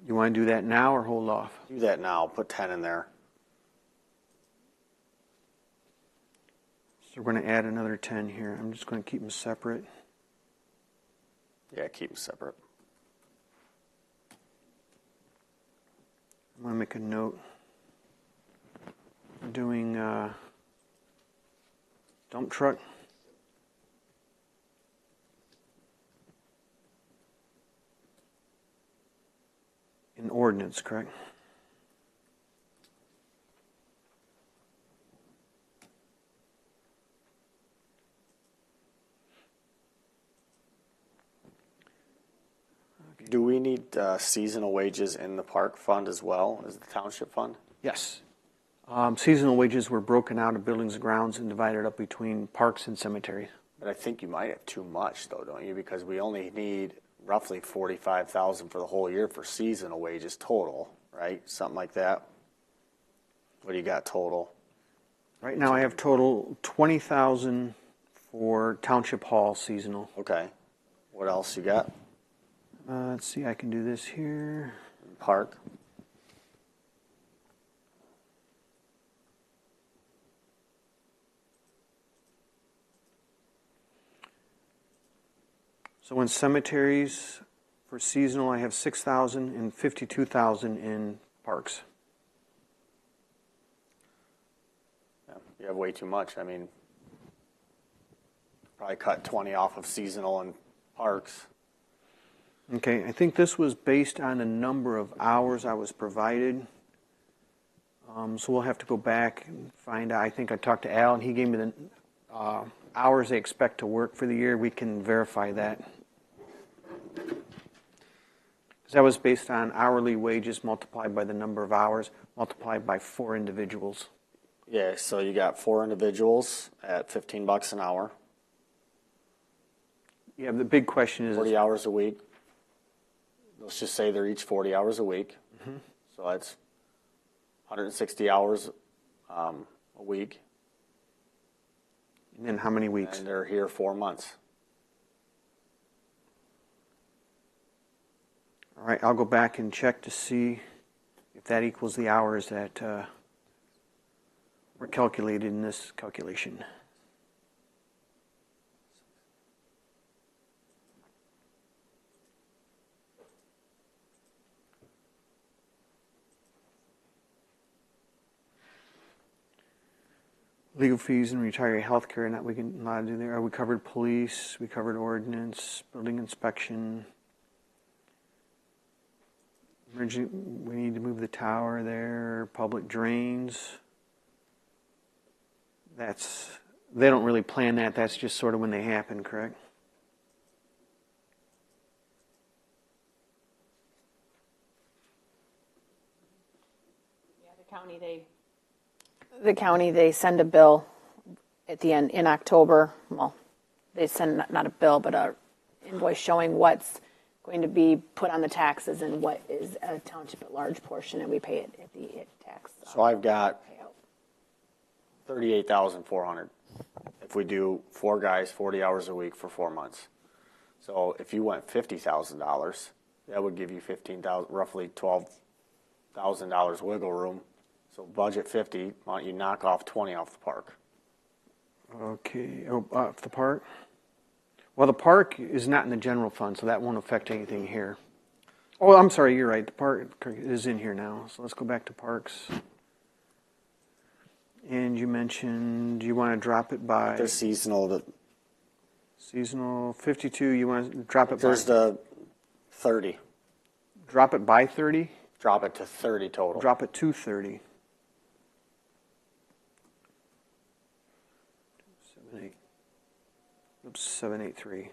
You want to do that now or hold off? Do that now. Put 10 in there. So we're going to add another 10 here. I'm just going to keep them separate. Yeah, keep them separate. I'm going to make a note. I'm doing dump truck. In ordinance, correct? Do we need seasonal wages in the park fund as well as the township fund? Yes. Seasonal wages were broken out of buildings and grounds and divided up between parks and cemeteries. But I think you might have too much, though, don't you? Because we only need roughly $45,000 for the whole year for seasonal wages total, right? Something like that. What do you got total? Right now I have total $20,000 for Township Hall seasonal. Okay. What else you got? Let's see, I can do this here. Park. So in cemeteries, for seasonal, I have $6,000 and $52,000 in parks. Yeah, you have way too much. I mean, probably cut 20 off of seasonal and parks. Okay, I think this was based on the number of hours I was provided. So we'll have to go back and find out. I think I talked to Al, and he gave me the hours they expect to work for the year. We can verify that. Because that was based on hourly wages multiplied by the number of hours, multiplied by 4 individuals. Yeah, so you got 4 individuals at $15 an hour. Yeah, the big question is 40 hours a week. Let's just say they're each 40 hours a week. Mm-hmm. So that's 160 hours a week. And then how many weeks? And they're here 4 months. All right, I'll go back and check to see if that equals the hours that were calculated in this calculation. Legal fees and retiree health care, that we can not do there. We covered police, we covered ordinance, building inspection. Emergency, we need to move the tower there, public drains. They don't really plan that, that's just sort of when they happen, correct? The county, they send a bill at the end, in October. Well, they send not a bill, but a invoice showing what's going to be put on the taxes and what is a township at large portion, and we pay it at the tax. So I've got Payout. 38,400 if we do 4 guys, 40 hours a week for 4 months. So if you went $50,000, that would give you 15,000, roughly $12,000 wiggle room. So budget 50, why don't you knock off 20 off the park? Okay, off the park? Well, the park is not in the general fund, so that won't affect anything here. Oh, I'm sorry, you're right. The park is in here now. So let's go back to parks. And you mentioned you want to drop it by There's seasonal, seasonal 52. You want to drop it by there's the 30. drop it by 30. Drop it to 30 total. Drop it to 30. 783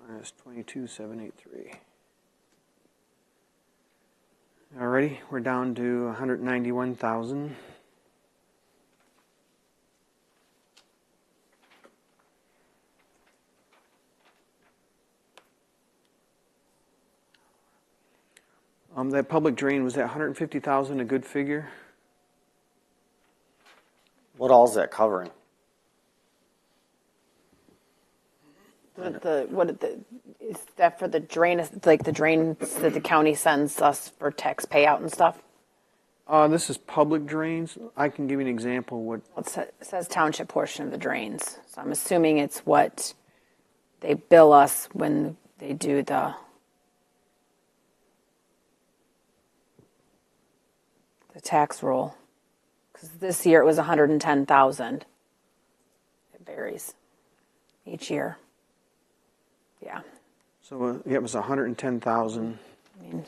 minus 22,783. Alrighty, we're down to 191,000. That public drain, was that 150,000 a good figure? What all is that covering? Is that for the drain, like the drains that the county sends us for tax payout and stuff? This is public drains. I can give you an example. What It says township portion of the drains, so I'm assuming it's what they bill us when they do the tax roll. Because this year it was 110,000. It varies each year. Yeah, So yeah, it was 110,000.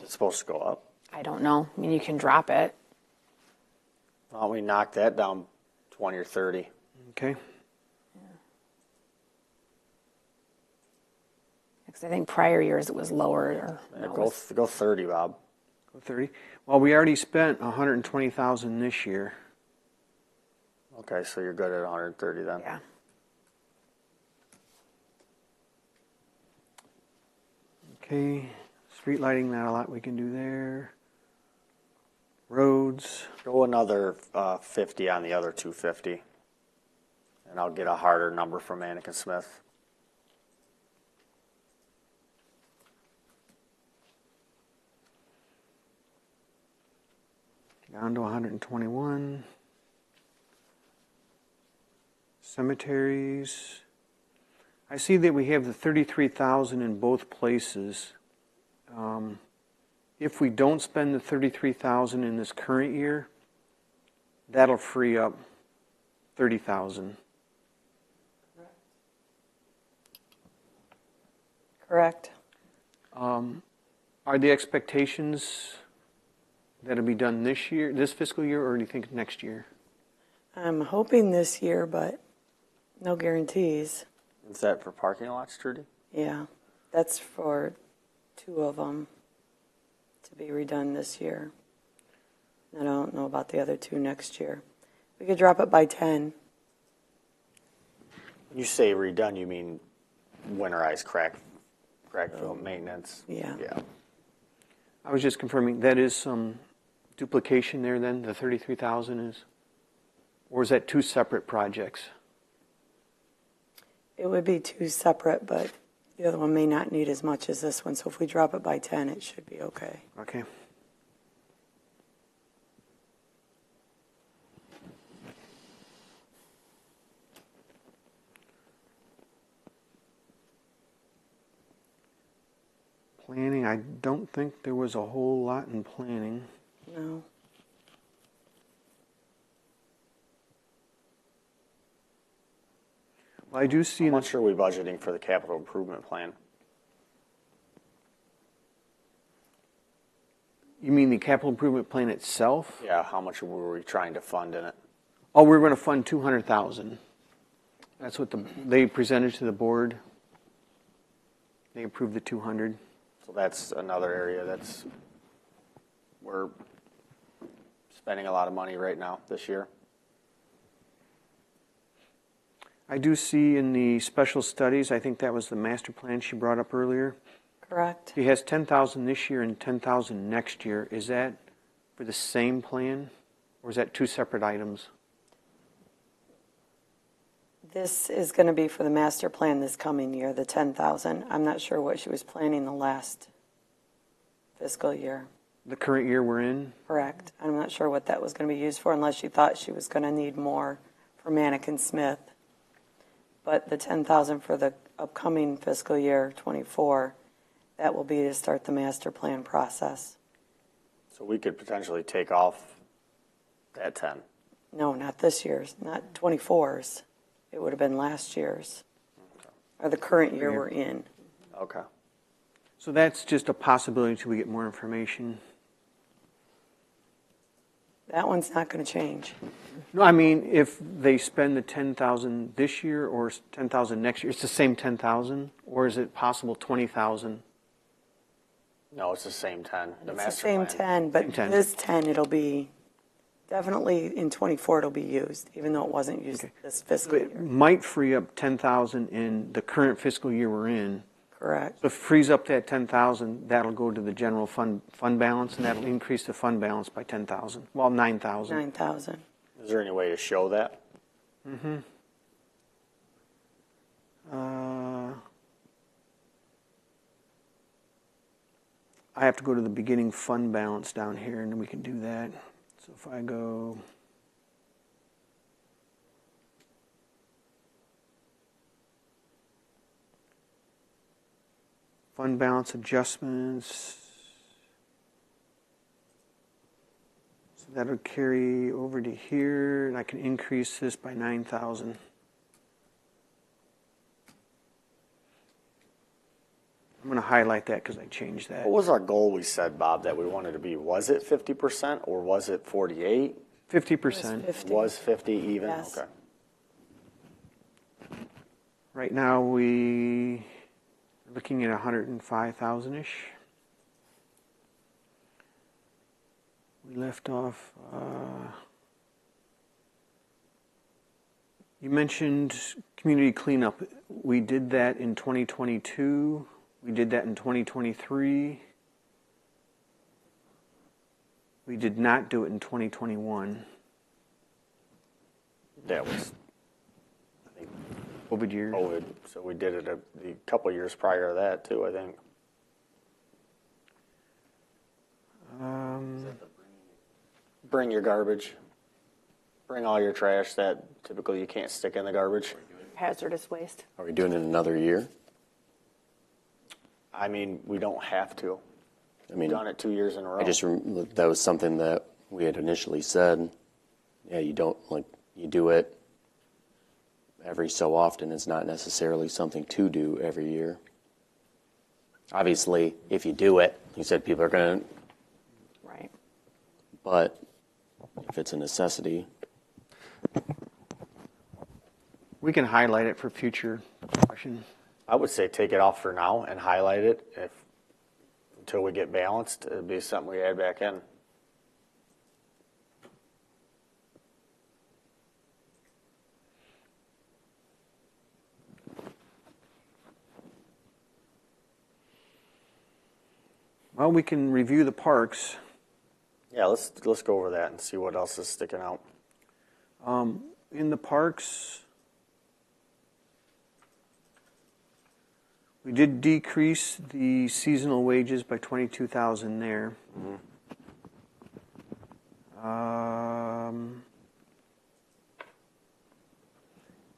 It's supposed to go up. I don't know. I mean, you can drop it. Why don't we knock that down 20 or 30? Okay. Because I think prior years it was lower. Or Yeah, no, it go, was- go 30, Bob. Go 30. Well, we already spent 120,000 this year. Okay, so you're good at 130 then. yeah. Okay. Street lighting, not a lot we can do there. Roads. Go another 50 on the other 250. And I'll get a harder number from Anakin Smith. Down to 121. Cemeteries. I see that we have the 33,000 in both places. If we don't spend the 33,000 in this current year, that'll free up 30,000. Correct. Are the expectations that'll be done this year, this fiscal year, or do you think next year? I'm hoping this year, but no guarantees. Is that for parking lots, Trudy? Yeah, that's for 2 of them to be redone this year. I don't know about the other 2 next year. We could drop it by 10. When you say redone, you mean winterized crack fill maintenance? Yeah. Yeah. I was just confirming, that is some duplication there then, the 33,000 is? Or is that 2 separate projects? It would be 2 separate, but the other one may not need as much as this one. So if we drop it by 10, it should be okay. Okay. Planning, I don't think there was a whole lot in planning. No. Well, I do see, How much are we budgeting for the capital improvement plan? you mean the capital improvement plan itself? Yeah, how much were we trying to fund in it? Oh, we're going to fund 200,000. That's what they presented to the board. They approved the 200. So that's another area that's, we're spending a lot of money right now this year. I do see in the special studies, I think that was the master plan she brought up earlier. Correct. She has 10,000 this year and 10,000 next year. Is that for the same plan, or is that two separate items? This is going to be for the master plan this coming year, the 10,000. I'm not sure what she was planning the last fiscal year. The current year we're in? Correct. I'm not sure what that was going to be used for unless she thought she was going to need more for Mannequin Smith. But the 10,000 for the upcoming fiscal year 24, that will be to start the master plan process. So we could potentially take off that 10. No, not this year's, not 24's. It would have been last year's, or the current year we're in. Okay. So that's just a possibility until we get more information. That one's not going to change. No, I mean, if they spend the 10,000 this year or 10,000 next year, it's the same 10,000, or is it possible 20,000? No, it's the same 10. It's the master same plan. 10, but Same 10. this 10, it'll be, definitely in 24, it'll be used, even though it wasn't used this fiscal It year. might free up 10,000 in the current fiscal year we're in. Correct. So if it frees up that 10,000, that'll go to the general fund balance, and that'll increase the fund balance by 10,000. Well, 9,000. 9,000. Is there any way to show that? I have to go to the beginning fund balance down here, and then we can do that. So if I go, fund balance adjustments, so that'll carry over to here, and I can increase this by 9,000. I'm going to highlight that because I changed that. What was our goal we said, Bob, that we wanted to be? Was it 50% or was it 48? 50%. 50. Was 50 even? Yes. Okay. Right now we are looking at 105,000-ish. We left off, you mentioned community cleanup. We did that in 2022. We did that in 2023. We did not do it in 2021. That was, I think, COVID years. COVID. So we did it a couple years prior to that, too, I think. Bring your garbage. Bring all your trash that typically you can't stick in the garbage. Hazardous waste. Are we doing it another year? I mean, we don't have to. I mean, We've done it 2 years in a row. that was something that we had initially said. Yeah, you don't, like, you do it every so often. It's not necessarily something to do every year. Obviously, if you do it, you said people are going to, Right. but if it's a necessity, We can highlight it for future discussion. I would say take it off for now and highlight it. Until we get balanced, it'd be something we add back in. Well, we can review the parks. Yeah, let's go over that and see what else is sticking out. In the parks, we did decrease the seasonal wages by 22,000 there.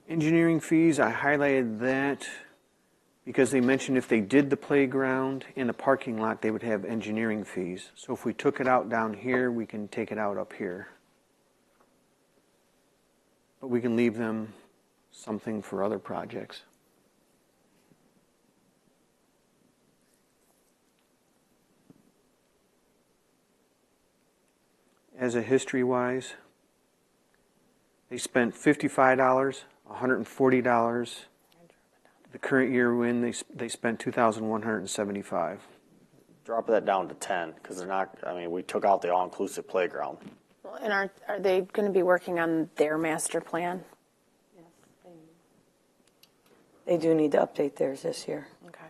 Engineering fees, I highlighted that because they mentioned if they did the playground in the parking lot, they would have engineering fees. So if we took it out down here, we can take it out up here. But we can leave them something for other projects. As a history-wise, they spent $55, $140. The current year when they spent $2,175. Drop that down to 10 because they're not. I mean, we took out the all-inclusive playground. And are they going to be working on their master plan? They do need to update theirs this year. Okay.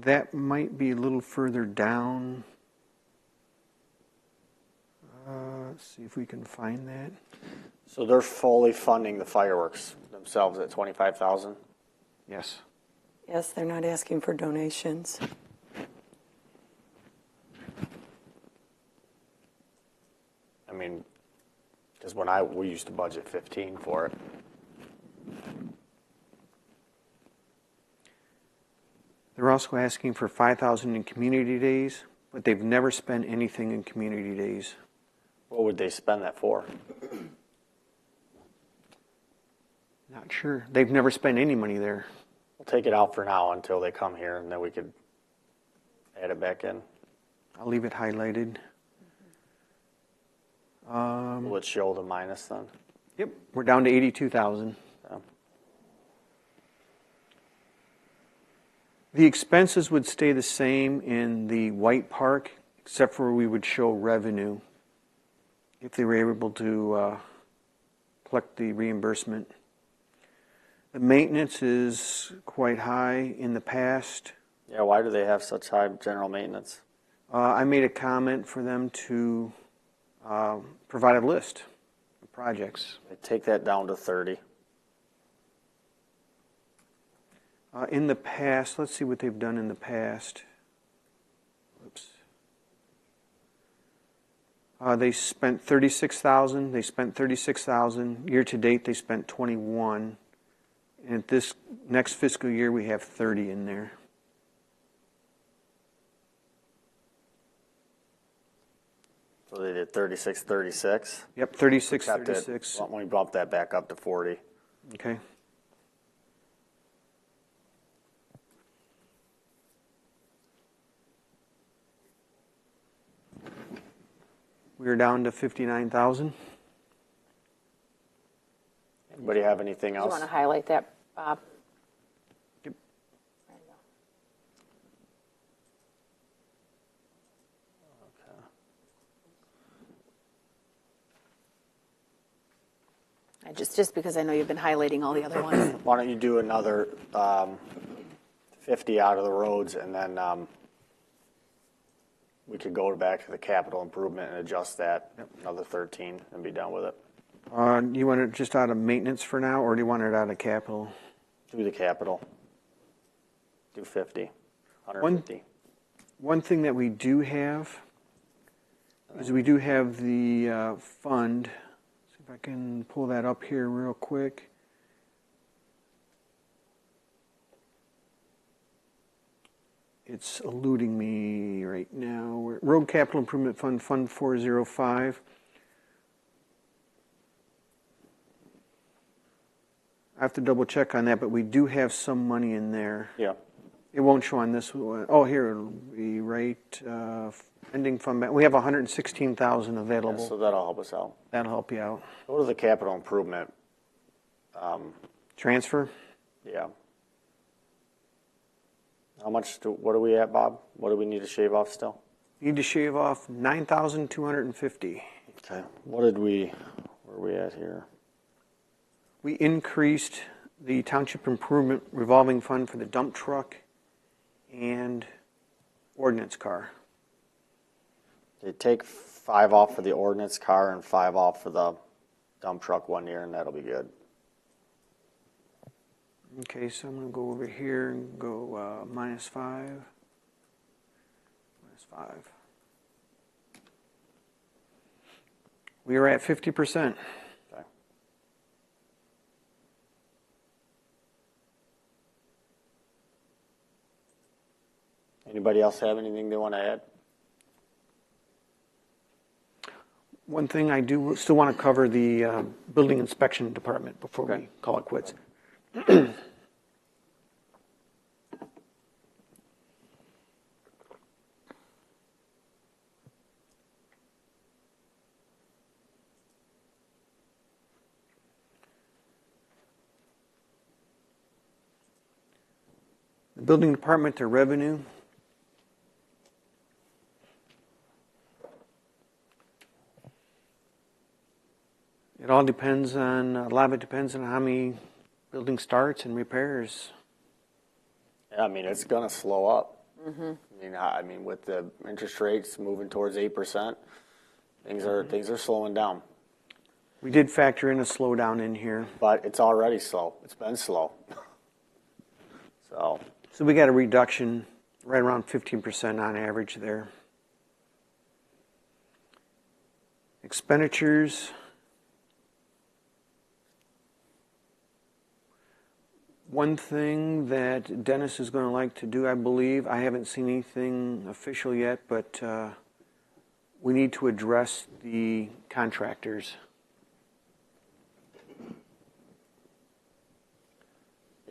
That might be a little further down. Let's see if we can find that. So they're fully funding the fireworks themselves at 25,000? Yes. Yes, they're not asking for donations. I mean, because we used to budget 15 for it. They're also asking for 5,000 in community days, but they've never spent anything in community days. What would they spend that for? Not sure. They've never spent any money there. We'll take it out for now until they come here, and then we could add it back in. I'll leave it highlighted. Will it show the minus then? Yep, we're down to 82,000. So, The expenses would stay the same in the White Park, except for we would show revenue if they were able to collect the reimbursement. The maintenance is quite high in the past. yeah, why do they have such high general maintenance? I made a comment for them to provide a list of projects. They take that down to 30. In the past, let's see what they've done in the past. Oops. They spent 36,000. They spent 36,000 year to date. They spent 21. And this next fiscal year, we have 30 in there. So they did 36, 36. Yep, 36, Got that- 36. Why don't we bump that back up to 40? Okay. We're down to 59,000. Anybody have anything Do you else? want to highlight that, Bob? Yep. There you go. Just because I know you've been highlighting all the other ones. Why don't you do another 50 out of the roads, and then we could go back to the capital improvement and adjust that, another 13, and be done with it. You want it just out of maintenance for now, or do you want it out of capital? Do the capital. Do 50, 150. One thing that we do have is we do have the fund. See if I can pull that up here real quick. It's eluding me right now. Road Capital Improvement Fund, Fund 405. I have to double check on that, but we do have some money in there. Yeah. It won't show on this one. Oh, here it'll be right. Ending fund. We have 116,000 available. So that'll help us out. That'll help you out. Go to the capital improvement. Transfer. Yeah. How much? What are we at, Bob? What do we need to shave off still? Need to shave off 9,250. Okay. Where are we at here? We increased the Township Improvement Revolving Fund for the dump truck and ordinance car. They take 5 off for the ordinance car and 5 off for the dump truck 1 year, and that'll be good. Okay, so I'm going to go over here and go minus 5. Minus 5. We are at 50%. Okay. Anybody else have anything they want to add? One thing I do still want to cover the building inspection department before we call it quits. The building department, their revenue. It all depends on, a lot of it depends on how many building starts and repairs. Yeah, I mean, it's going to slow up. I mean, with the interest rates moving towards 8%, things are slowing down. We did factor in a slowdown in here. But it's already slow. It's been slow. So, So we got a reduction right around 15% on average there. Expenditures. One thing that Dennis is going to like to do, I believe, I haven't seen anything official yet, but we need to address the contractors.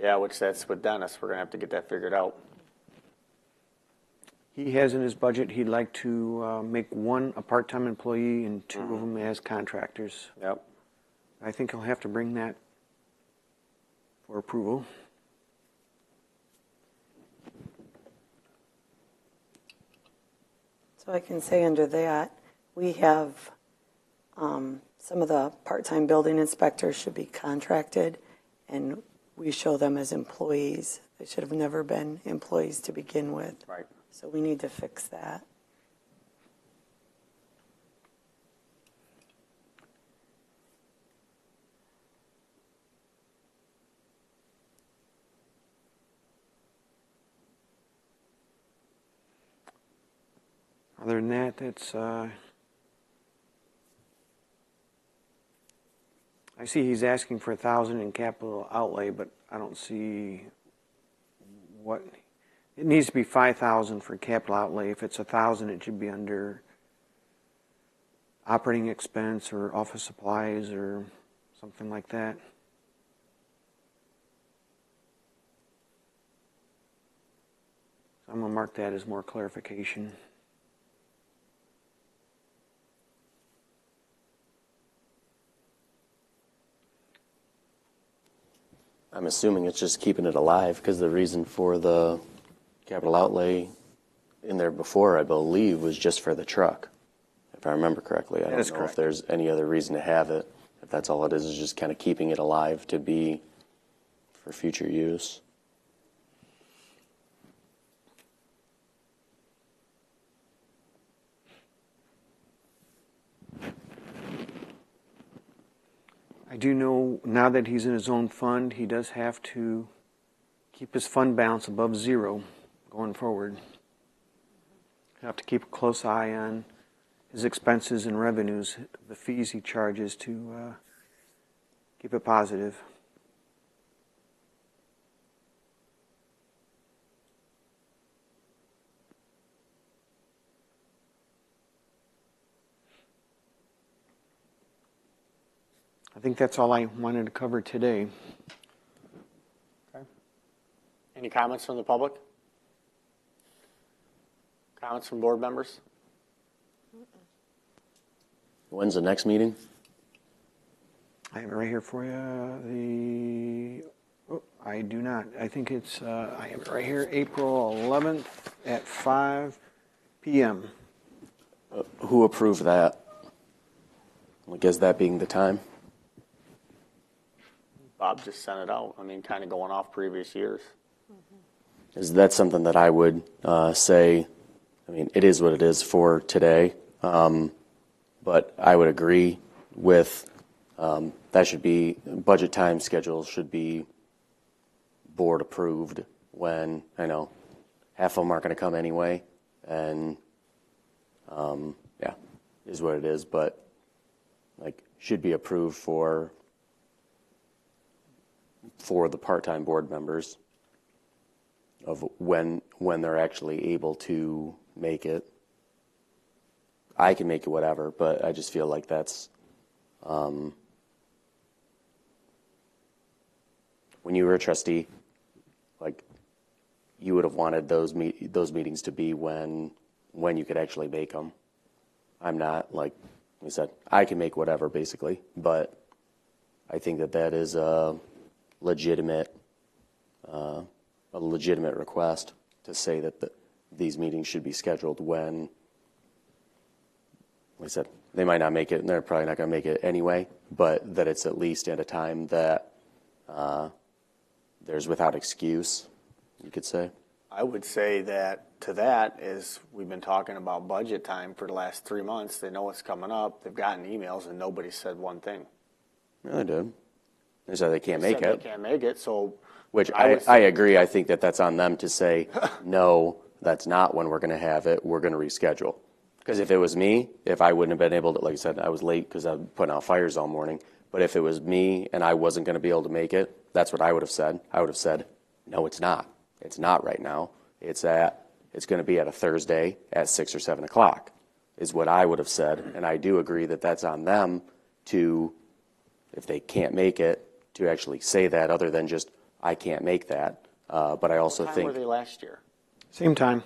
yeah, which that's with Dennis. We're going to have to get that figured out. He has in his budget, he'd like to make one a part-time employee and two of them as contractors. Yep. I think he'll have to bring that for approval. So I can say under that, we have some of the part-time building inspectors should be contracted, and we show them as employees. They should have never been employees to begin with. Right. So we need to fix that. Other than that, that's, I see he's asking for 1,000 in capital outlay, but I don't see what, it needs to be 5,000 for capital outlay. If it's 1,000, it should be under operating expense or office supplies or something like that. So I'm gonna mark that as more clarification. I'm assuming it's just keeping it alive because the reason for the capital outlay in there before, I believe, was just for the truck. If I remember correctly. I That don't is know correct. if there's any other reason to have it. If that's all it is just kind of keeping it alive to be for future use. I do know now that he's in his own fund, he does have to keep his fund balance above zero going forward. He'll have to keep a close eye on his expenses and revenues, the fees he charges to keep it positive. I think that's all I wanted to cover today. Okay. Any comments from the public? Comments from board members? When's the next meeting? I have it right here for you. I do not. I think it's, I have it right here, April 11th at 5 p.m. Who approved that? I guess that being the time. Bob just sent it out. I mean, kind of going off previous years. Is that something that I would say, I mean, it is what it is for today, but I would agree with that should be, budget time schedules should be board approved when, I know, half of them aren't going to come anyway, and yeah, is what it is, but like should be approved for the part-time board members of when they're actually able to make it. I can make it whatever, but I just feel like that's when you were a trustee, like you would have wanted those meetings to be when you could actually make them. I'm not, like we said, I can make whatever basically, but I think that is a legitimate request to say that these meetings should be scheduled when like I said, they might not make it, and they're probably not going to make it anyway, but that it's at least at a time that there's without excuse, you could say. I would say that to that is we've been talking about budget time for the last 3 months. They know it's coming up. They've gotten emails and nobody said one thing. Yeah, they did. They said they can't make Said it. They can't make it, so. Which I would I say- agree. I think that that's on them to say, no, that's not when we're going to have it. We're going to reschedule. Because if it was me, if I wouldn't have been able to, like I said, I was late because I was putting out fires all morning. But if it was me and I wasn't going to be able to make it, that's what I would have said. I would have said, no, it's not. It's not right now. It's going to be at a Thursday at 6 or 7 o'clock is what I would have said. And I do agree that that's on them to, if they can't make it, to actually say that other than just, I can't make that. But I also What time think were they last year? Same time.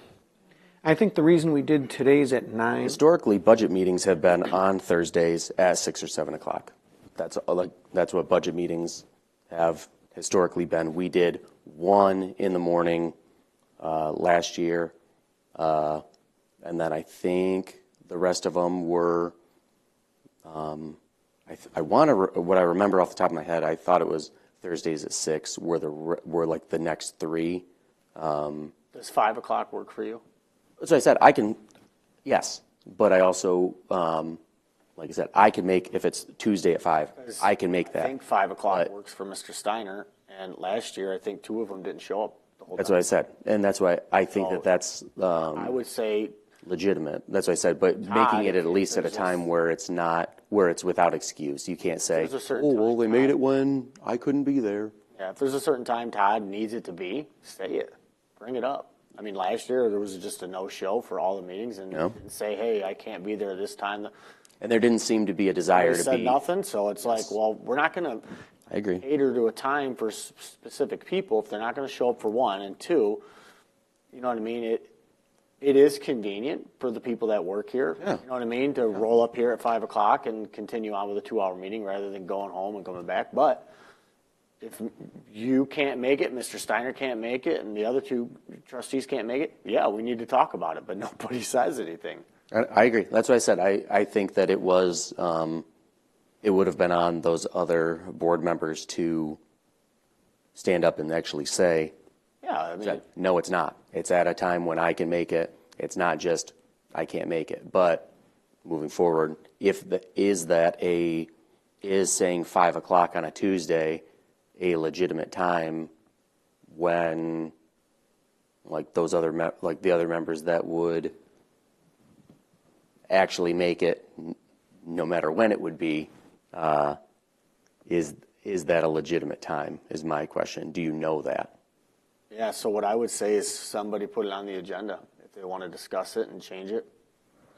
I think the reason we did today's at 9. historically budget meetings have been on Thursdays at 6 or 7 o'clock. That's what budget meetings have historically been. We did one in the morning last year, and then I think the rest of them were. What I remember off the top of my head, I thought it was Thursdays at 6 were like the next 3. Does 5 o'clock work for you? So I said I can, yes, but I also, like I said, I can make if it's Tuesday at 5. I can make that. I think 5 o'clock But- works for Mr. Steiner, and last year I think 2 of them didn't show up the whole That's time. what I said, and that's why I think So, that that's I would say legitimate. That's what I said. But Todd, making it if at least at a there's time where it's not where it's without excuse. You can't say, There's a certain oh well, time, they made Todd. it when I couldn't be there. Yeah, if there's a certain time Todd needs it to be, say it. Bring it up. I mean, last year there was just a no-show for all the meetings and Yeah. didn't say, hey, I can't be there this time. And there didn't seem to be a desire They to said be. nothing, so it's like, well, we're not going to I agree. cater to a time for specific people if they're not going to show up for one. And two, you know what I mean? It is convenient for the people that work here. Yeah. You know what I mean? To roll up here at 5 o'clock and continue on with a 2-hour meeting rather than going home and coming back. But if you can't make it, Mr. Steiner can't make it, and the other 2 trustees can't make it, yeah, we need to talk about it. But nobody says anything. I agree. That's what I said. I think that it was, it would have been on those other board members to stand up and actually say, Yeah, I mean, no, it's not. It's at a time when I can make it. It's not just I can't make it. But moving forward, is saying 5 o'clock on a Tuesday a legitimate time when like those other like the other members that would actually make it, no matter when it would be, is that a legitimate time? Is my question. Do you know that? yeah, so what I would say is somebody put it on the agenda if they want to discuss it and change it.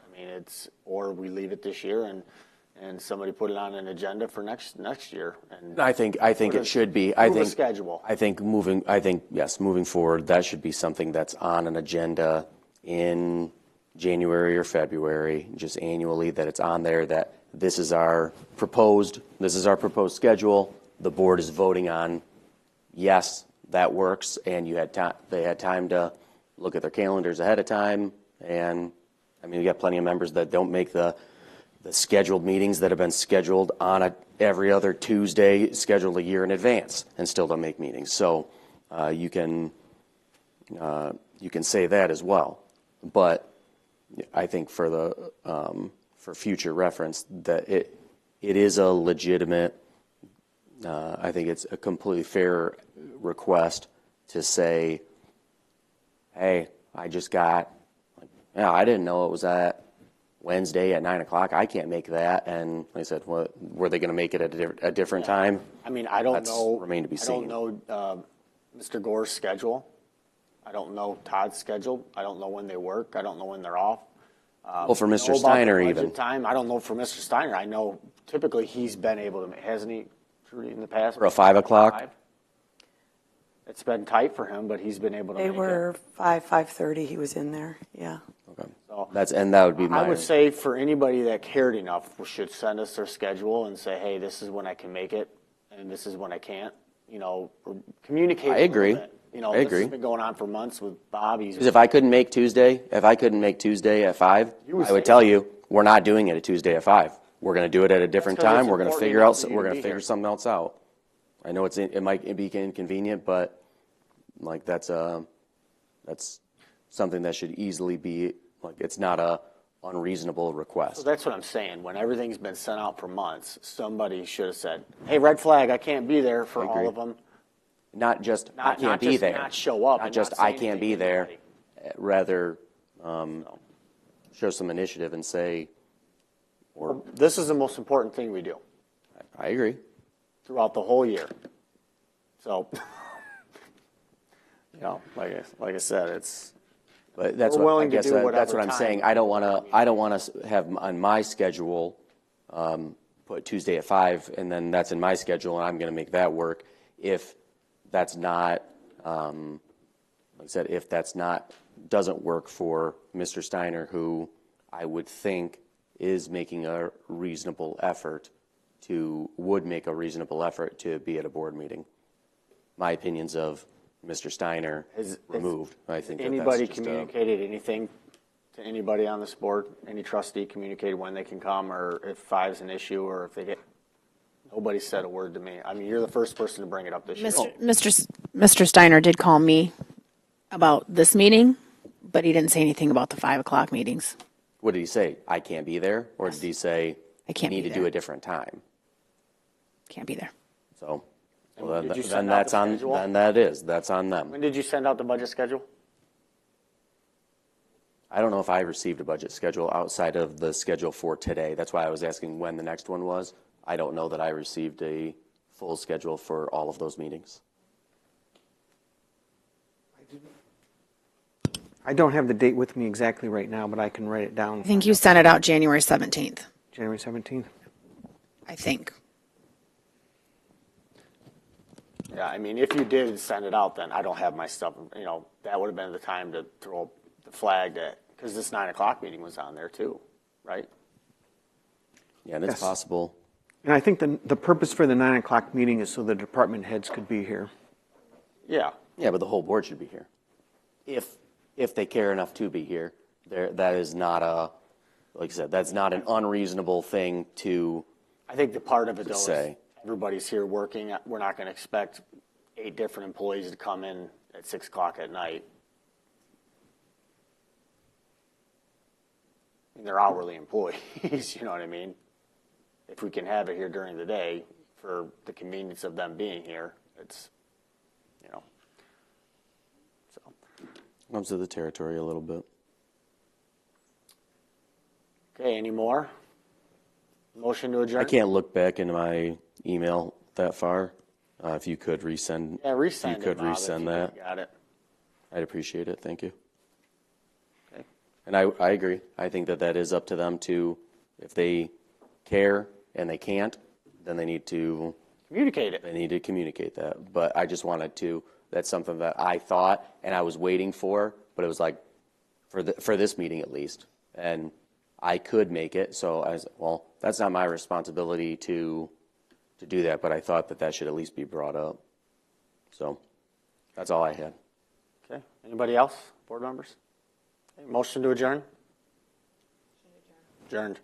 I mean, or we leave it this year and somebody put it on an agenda for next year. And I think it should be. move a schedule. I think moving forward, that should be something that's on an agenda in January or February, just annually, that it's on there, that this is our proposed schedule. The board is voting on, yes, that works, and they had time to look at their calendars ahead of time. And I mean, we got plenty of members that don't make the scheduled meetings that have been scheduled on every other Tuesday, scheduled a year in advance, and still don't make meetings. So you can say that as well. But I think for future reference, that it is a legitimate. I think it's a completely fair request to say, hey, I I didn't know it was at Wednesday at 9 o'clock. I can't make that. And like I said, were they going to make it at a different time? I mean, I don't That's know. remain to be I seen. don't know Mr. Gore's schedule. I don't know Todd's schedule. I don't know when they work. I don't know when they're off. Well, for I know Mr. about the Steiner, budget even time. I don't know for Mr. Steiner. I know typically he's been able to, hasn't he, Trudy, in the past? For a 5 o'clock? It's been tight for him, but he's been able to They make were it. 5:30, he was in there, yeah. okay. So That would be my. I would say for anybody that cared enough, we should send us their schedule and say, hey, this is when I can make it, and this is when I can't. You know, or communicate. I a little agree. bit. You know, I this agree. has been going on for months with Bob. Because if I couldn't make Tuesday at 5, I would would tell say you we're not doing it a Tuesday at 5. We're going to do it at a different That's 'cause time. it's We're going to important figure enough out, for you we're to going be to figure here. something else out. I know it might be inconvenient, but like that's something that should easily be, like, it's not a unreasonable So request. that's what I'm saying. When everything's been sent out for months, somebody should have said, hey, red flag, I can't be there for I agree. all of them. Not just, I Not can't be just there. not show up Not and just, not say I can't anything be to there. anybody. Rather, show some initiative and say, Well, this is the most important thing we do I agree. throughout the whole year. So, like I said, it's, But that's We're what, I willing to guess do that's whatever what I'm time. saying. I don't want to have on my schedule, put Tuesday at 5, and then that's in my schedule, and I'm going to make that work. If that's not, like I said, if that's not, doesn't work for Mr. Steiner, who I would think is making a reasonable effort would make a reasonable effort to be at a board meeting. My opinions of Mr. Steiner removed. I think anybody that's just communicated anything to anybody on this board? Any trustee communicated when they can come, or if 5's an issue, or if they get, nobody said a word to me. I mean, you're the first person to bring it up this year. Mr. Steiner did call me about this meeting, but he didn't say anything about the 5 o'clock meetings. What did he say? I can't be there? Or did he say, I can't need be to there. do a different time? Can't be there. So, And well, did you then send out that's the on, schedule? then that is, that's on them. When did you send out the budget schedule? I don't know if I received a budget schedule outside of the schedule for today. That's why I was asking when the next one was. I don't know that I received a full schedule for all of those meetings. I don't have the date with me exactly right now, but I can write it down. I think you sent it out January 17th, January 17th. I think. Yeah, I mean, if you did send it out, then I don't have my stuff, that would have been the time to throw the flag that, because this 9 o'clock meeting was on there too, right? Yeah, and it's Yes. possible. And I think the purpose for the 9 o'clock meeting is so the department heads could be here. Yeah. Yeah, but the whole board should be here. If they care enough to be here, that is not like I said, that's not an unreasonable thing to I think the part of it, though, is say. everybody's here working. We're not going to expect 8 different employees to come in at 6 o'clock at night. I mean, they're hourly employees, you know what I mean? If we can have it here during the day for the convenience of them being here, it's, so. comes to the territory a little bit. Okay, any more? Motion to adjourn? I can't look back into my email that far. If you could resend, Yeah, if resend you it, could Bob, if resend you that, got it. I'd appreciate it. Thank you. Okay. And I agree. I think that is up to them to, if they care and they can't, then they need to Communicate it. communicate that. But I just wanted to, that's something that I thought and I was waiting for, but it was like, for this meeting at least. And I could make it, so I was, well, that's not my responsibility to do that, but I thought that should at least be brought up. So that's all I had. Okay, anybody else, board members? Okay, motion to adjourn? Adjourned.